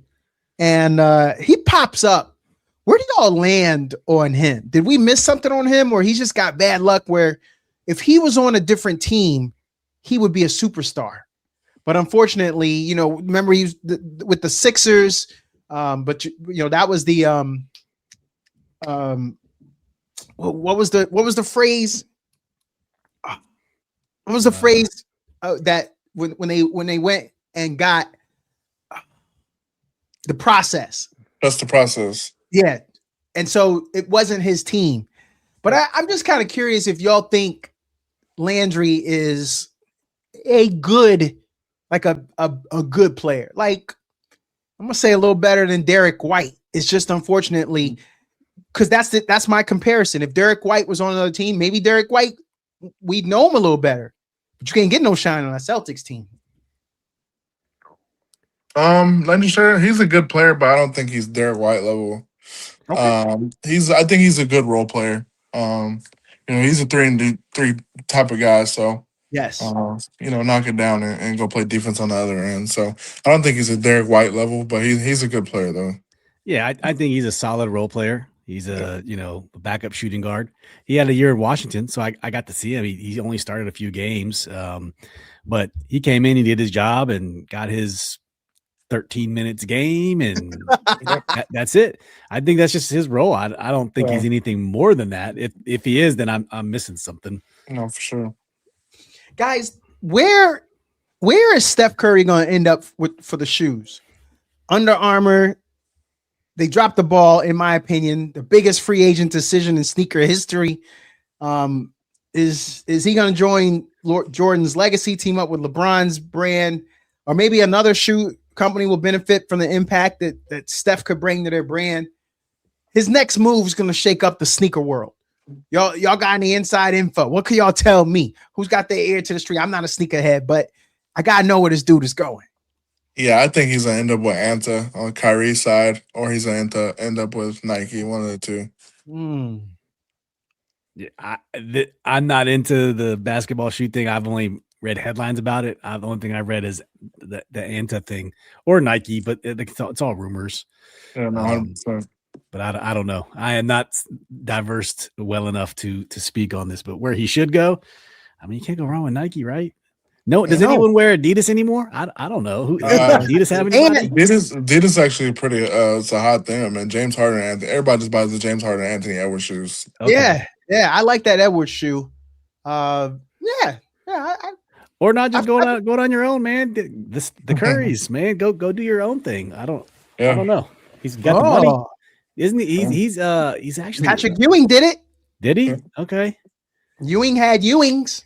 and he pops up. Where did y'all land on him? Did we miss something on him, or he just got bad luck? Where if he was on a different team, he would be a superstar. But unfortunately, remember he was with the Sixers. But that was the what was the phrase? What was the phrase that when they went and got the process? That's the process. Yeah. And so it wasn't his team. But I'm just kind of curious if y'all think Landry is a good player. Like, I'm gonna say a little better than Derek White. It's just unfortunately because that's my comparison. If Derek White was on another team, maybe Derek White, we'd know him a little better. But you can't get no shine on a Celtics team. Landry Shamet, he's a good player, but I don't think he's Derek White level. Okay. I think he's a good role player. He's a 3-and-3 type of guy. So yes, knock it down and go play defense on the other end. So I don't think he's a Derek White level, but he's a good player though. Yeah, I think he's a solid role player. He's a backup shooting guard. He had a year in Washington, so I got to see him. He only started a few games, but he came in, he did his job, and got his 13 minutes game, and that's it. I think that's just his role. I don't think he's anything more than that. If he is, then I'm missing something. No, for sure. Guys, where is Steph Curry going to end up for the shoes? Under Armour. They dropped the ball, in my opinion. The biggest free agent decision in sneaker history. Is he going to join Jordan's legacy, team up with LeBron's brand, or maybe another shoe company will benefit from the impact that Steph could bring to their brand? His next move is going to shake up the sneaker world. Y'all got any inside info? What can y'all tell me? Who's got their ear to the street? I'm not a sneakerhead, but I got to know where this dude is going. Yeah, I think he's going to end up with Anta on Kyrie's side, or he's going to end up with Nike, one of the two. Yeah, I'm not into the basketball shoe thing. I've only read headlines about it. The only thing I read is the Anta thing or Nike, but it's all rumors. Yeah, no, 100%. But I don't know. I am not diverse well enough to speak on this, but where he should go, I mean, you can't go wrong with Nike, right? No, does anyone wear Adidas anymore? I don't know. Who Adidas have anybody? Adidas actually pretty. It's a hot thing, man. James Harden, Anthony. Everybody just buys the James Harden, Anthony Edwards shoes. Okay. Yeah, I like that Edwards shoe. Or not just going on your own, man. The Currys, man. Go do your own thing. I don't know. He's got the money, isn't he? He's actually Patrick Ewing did it. Did he? Okay. Ewing had Ewings.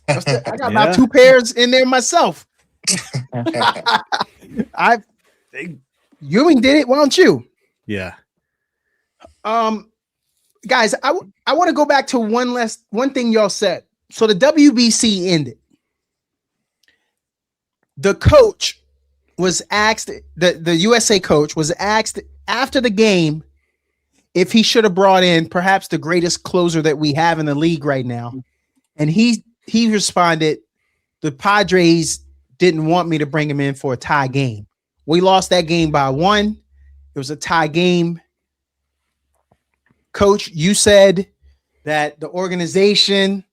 I got about 2 pairs in there myself. Ewing did it. Why don't you? Yeah. Guys, I want to go back to one thing y'all said. So the WBC ended. The coach was asked, the USA coach was asked after the game if he should have brought in perhaps the greatest closer that we have in the league right now. And he responded, the Padres didn't want me to bring him in for a tie game. We lost that game by 1. It was a tie game. Coach, you said that the organization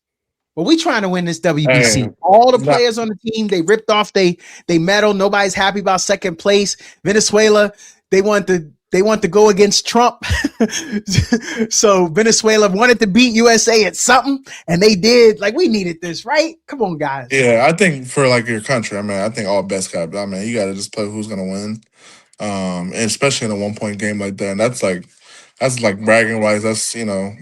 But we trying to win this WBC. Hey, All the not- players on the team, they ripped off they medal. Nobody's happy about second place. Venezuela, they want to go against Trump. So Venezuela wanted to beat USA at something, and they did. Like, we needed this, right? Come on, guys. Yeah, I think for like your country, I mean, I think all best got. I mean, you got to just play who's gonna win, and especially in a 1 point game like that. And that's like bragging rights. That's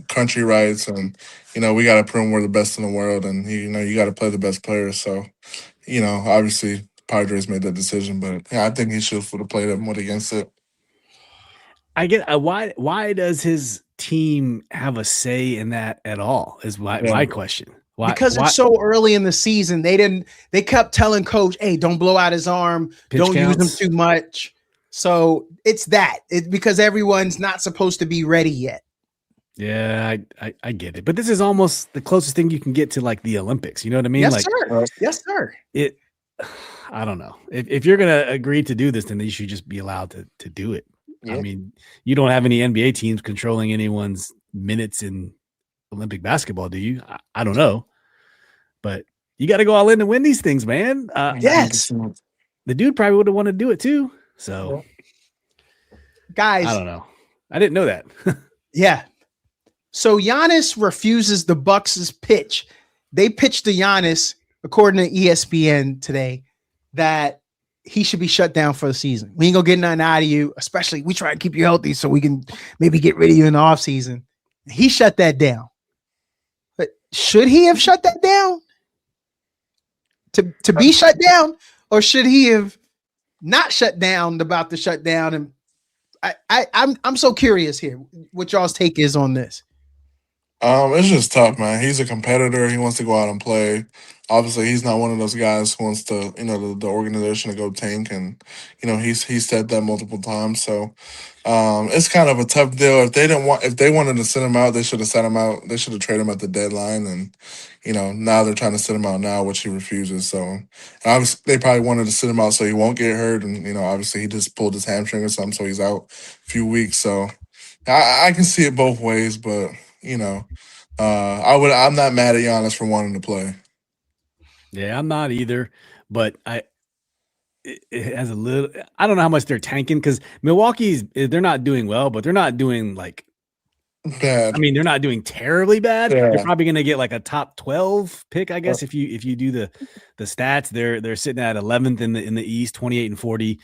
country rights, and we got to prove we're the best in the world, and you got to play the best players. So obviously Padres made that decision, but yeah, I think he should have played them against it. I get why does his team have a say in that at all? Is my question. Why? Because it's so early in the season. They kept telling coach, hey, don't blow out his arm, don't use him too much. So it's that. It's because everyone's not supposed to be ready yet. Yeah, I get it. But this is almost the closest thing you can get to like the Olympics. You know what I mean? Yes, sir. Yes, sir. I don't know. If you're gonna agree to do this, then you should just be allowed to do it. Yep. I mean, you don't have any NBA teams controlling anyone's minutes in Olympic basketball, do you? I don't know. But you got to go all in to win these things, man. Yes. The dude probably would have wanted to do it too. So, guys, I don't know. I didn't know that. Yeah. So Giannis refuses the Bucks' pitch. They pitched to Giannis, according to ESPN today, that he should be shut down for the season. We ain't gonna get nothing out of you, especially we try to keep you healthy so we can maybe get rid of you in the offseason. He shut that down. But should he have shut that down? To be shut down, or should he have not shut down about the shutdown? And I'm so curious here what y'all's take is on this. It's just tough, man. He's a competitor. He wants to go out and play. Obviously, he's not one of those guys who wants to, the organization to go tank, and he's said that multiple times. So, it's kind of a tough deal. If they wanted to send him out, they should have sent him out. They should have traded him at the deadline, and now they're trying to send him out now, which he refuses. So, and obviously, they probably wanted to send him out so he won't get hurt, and obviously he just pulled his hamstring or something, so he's out a few weeks. So, I can see it both ways, but. I'm not mad at Giannis for wanting to play. Yeah, I'm not either, but it has a little. I don't know how much they're tanking because they're not doing well, but they're not doing like bad. I mean, they're not doing terribly bad. Yeah. They're probably going to get like a top 12 pick, I guess. If you do the stats, they're sitting at 11th in the East, 28-40.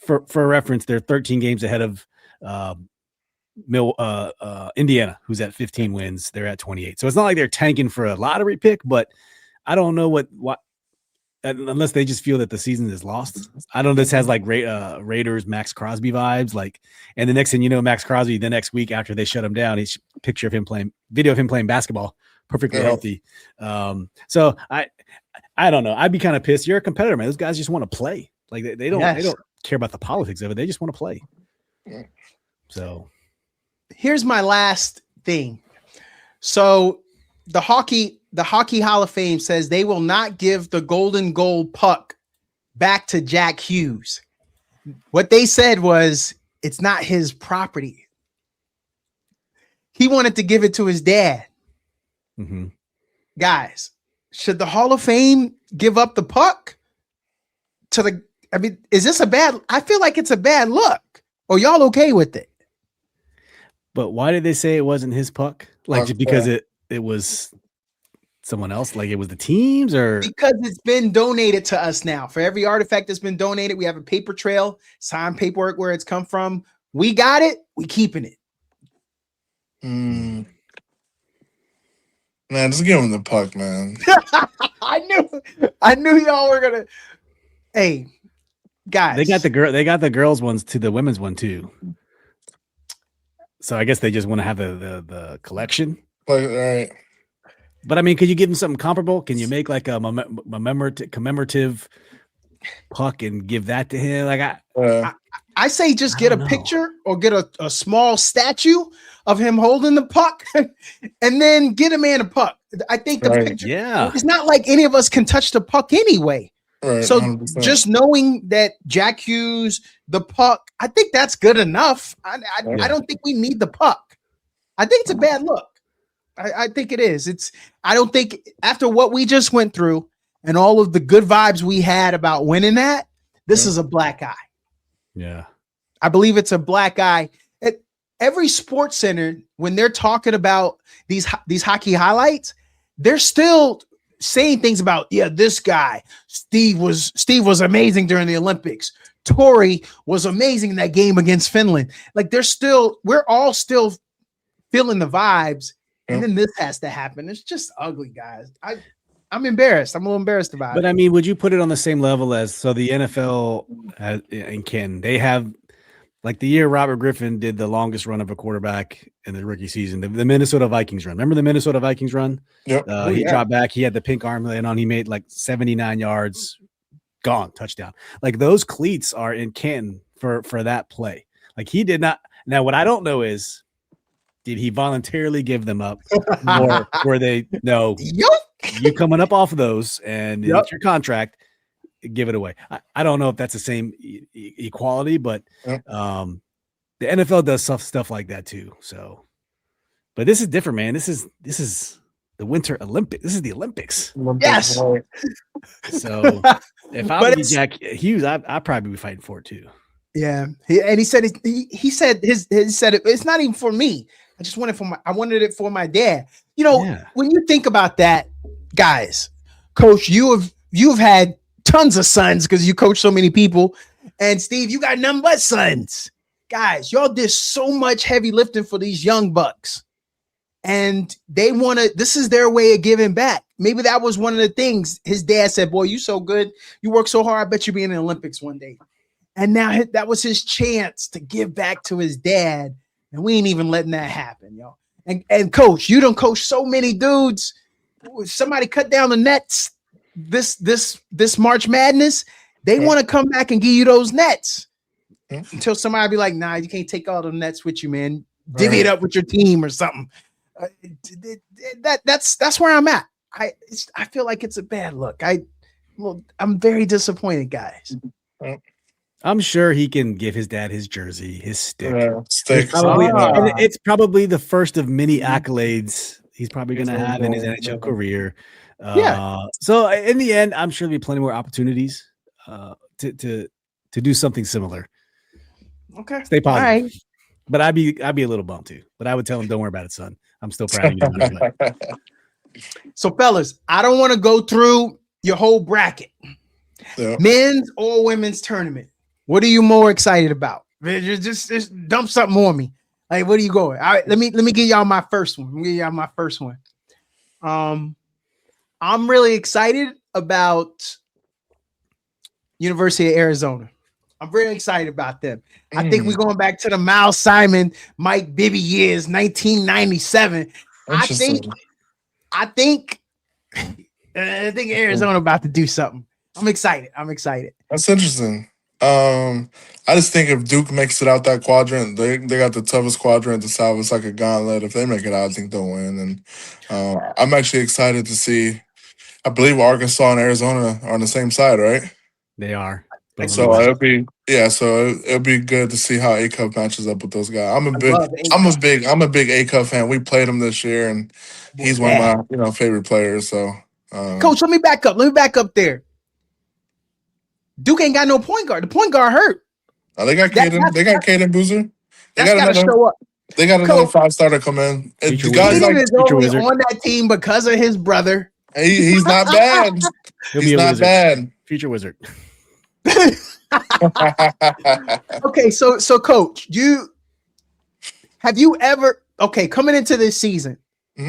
For reference, they're 13 games ahead of Indiana, who's at 15 wins. They're at 28. So it's not like they're tanking for a lottery pick, but I don't know what unless they just feel that the season is lost. I don't know. This has like Raiders Max Crosby vibes. Like, and the next thing you know, Max Crosby the next week after they shut him down, it's picture of him video of him playing basketball, perfectly healthy. So I don't know. I'd be kind of pissed. You're a competitor, man. Those guys just want to play. Like they don't care about the politics of it. They just want to play. So. Here's my last thing. So the Hockey Hall of Fame says they will not give the golden goal puck back to Jack Hughes. What they said was it's not his property. He wanted to give it to his dad. Mm-hmm. Guys, should the Hall of Fame give up the puck to the? I mean, is this a bad? I feel like it's a bad look. Or y'all okay with it? But why did they say it wasn't his puck? Like just because it was someone else? Like it was the teams, or because it's been donated to us now. For every artifact that's been donated, we have a paper trail, signed paperwork where it's come from. We got it. We keeping it. Man, just give him the puck, man. I knew y'all were gonna. Hey, guys, they got the girls ones to the women's one too. So I guess they just want to have the collection. Like, all right. But I mean, could you give them something comparable? Can you make like a commemorative puck and give that to him? Like I say just get a picture or get a small statue of him holding the puck and then get a man a puck. I think the picture, it's not like any of us can touch the puck anyway. Right, so 100%. Just knowing that Jack Hughes, the puck, I think that's good enough. I don't think we need the puck. I think it's a bad look. I think it is. I don't think after what we just went through and all of the good vibes we had about winning that, this is a black eye. Yeah. I believe it's a black eye. At every sports center, when they're talking about these hockey highlights, they're still saying things about, this guy, Steve was amazing during the Olympics. Tori was amazing in that game against Finland. Like we're all still feeling the vibes. And then this has to happen. It's just ugly, guys. I'm embarrassed. I'm a little embarrassed about it. But I mean, would you put it on the same level as the NFL and Ken? They have like the year Robert Griffin did the longest run of a quarterback in the rookie season, the Minnesota Vikings run. Remember the Minnesota Vikings run? Yep. He dropped back. He had the pink armband on. He made like 79 yards. Gone, touchdown. Like those cleats are in Canton for that play. Like he did not. Now, what I don't know is, did he voluntarily give them up, or were they no? You coming up off of those, and it's your contract. Give it away. I don't know if that's the same equality, but the NFL does stuff like that too. So, but this is different, man. This is the Winter Olympics. This is the Olympics. Yes. So if I was Jack Hughes, I'd probably be fighting for it too. Yeah, he said it's not even for me. I just wanted it for my dad. When you think about that, guys, Coach, you've had tons of sons because you coach so many people, and Steve, you got none but sons. Guys, y'all did so much heavy lifting for these young bucks, and they want to. This is their way of giving back. Maybe that was one of the things his dad said. Boy, you so good, you work so hard. I bet you'll be in the Olympics one day. And now that was his chance to give back to his dad. And we ain't even letting that happen, yo. And Coach, you done coach so many dudes. Somebody cut down the nets this March Madness. They want to come back and give you those nets until somebody be like, nah, you can't take all the nets with you, man. Divvy it up with your team or something. That's where I'm at. I feel like it's a bad look. I'm very disappointed, guys. I'm sure he can give his dad his jersey, his stick. And it's probably the first of many accolades he's probably going to have in his NHL career. So in the end, I'm sure there'll be plenty more opportunities to do something similar. Okay, stay positive. All right. But I'd be a little bummed too. But I would tell him, don't worry about it, son. I'm still proud of you. So, fellas, I don't want to go through your whole bracket. Men's or women's tournament. What are you more excited about? Just dump something on me. Like, what are you going? All right, let me give y'all my first one. I'm really excited about University of Arizona. I'm very excited about them. I think we're going back to the Miles Simon, Mike Bibby years, 1997. I think Arizona about to do something. I'm excited. That's interesting. I just think if Duke makes it out that quadrant, they got the toughest quadrant to solve. It's like a gauntlet. If they make it out, I think they'll win. And I'm actually excited to see. I believe Arkansas and Arizona are on the same side, right? They are. So it'll be good to see how A Cup matches up with those guys. I'm a big A Cup fan. We played him this year, and he's one of my favorite players. So, Coach, let me back up there. Duke ain't got no point guard. The point guard hurt. Oh, they got Caden. They got Caden Boozer. They got show up. They got another 5-star to come in. The guy is only on that team because of his brother. He's not bad. He's not bad. Future wizard. Okay, so Coach, have you ever coming into this season,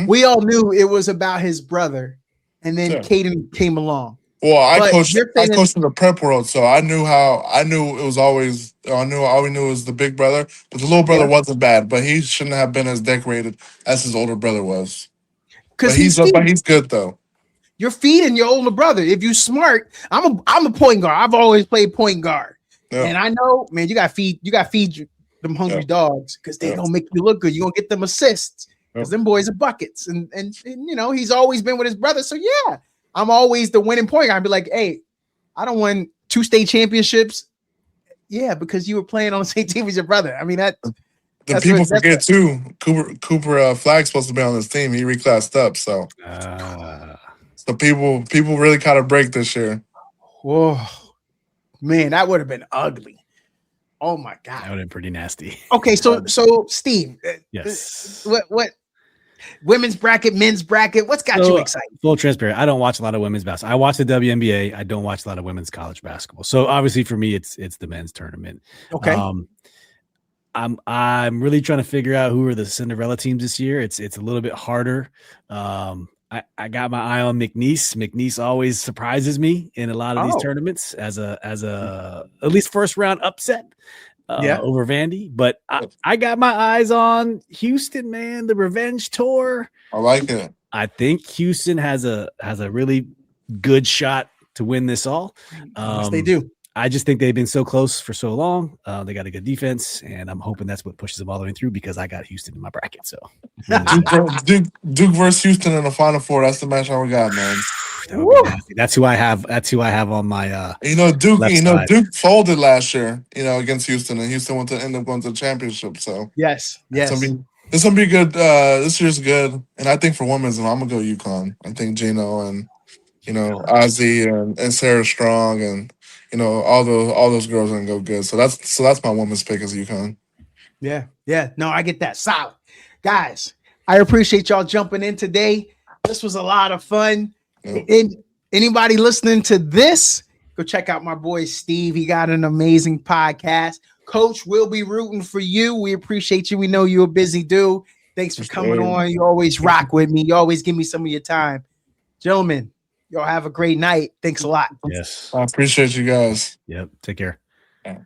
we all knew it was about his brother, and then Caden came along. Well, I coached in the prep world, so I knew it was always all we knew was the big brother, but the little brother wasn't bad, but he shouldn't have been as decorated as his older brother was. But he's good though. You're feeding your older brother. If you smart, I'm a point guard. I've always played point guard. Yeah. And I know, man, you gotta feed them hungry dogs because they gonna make you look good. You're gonna get them assists because them boys are buckets. And he's always been with his brother. So I'm always the winning point guard. I'd be like, hey, I don't win 2 state championships. Yeah, because you were playing on the same team as your brother. I mean, That's people what- that's forget too. Cooper Flag's supposed to be on this team. He reclassed up, so people really caught a break this year. Whoa, man, that would have been ugly. Oh my That god. would have been pretty nasty. Okay, so Steve, Yes. what women's bracket, men's bracket? What's got you excited? Full transparent. I don't watch a lot of women's basketball. I watch the WNBA. I don't watch a lot of women's college basketball. So obviously for me, it's the men's tournament. Okay. I'm really trying to figure out who are the Cinderella teams this year. It's a little bit harder. I got my eye on McNeese. McNeese always surprises me in a lot of these tournaments as a at least first round upset over Vandy. But I got my eyes on Houston, man, the revenge tour. I like it. I think Houston has a really good shot to win this all. Yes, they do. I just think they've been so close for so long. They got a good defense, and I'm hoping that's what pushes them all the way through because I got Houston in my bracket. So Duke versus Houston in the Final Four. That's the match we got, man. that would be nasty. That's who I have. That's who I have on my. Duke. left side. Duke folded last year. Against Houston, and Houston went to end up going to the championship. So Yes. this gonna be good. This year's good, and I think for women's, I'm gonna go UConn. I think Gino and Ozzy and Sarah Strong and all those girls are gonna go good. So that's my women's pick is UConn. Yeah. No, I get that. Solid. Guys, I appreciate y'all jumping in today. This was a lot of fun. Yep. And anybody listening to this, go check out my boy Steve. He got an amazing podcast. Coach, we'll be rooting for you. We appreciate you. We know you're a busy dude. Thanks for coming on. You always rock with me. You always give me some of your time. Gentlemen, y'all have a great night. Thanks a lot. Yes. I appreciate you guys. Yep. Take care. Yeah.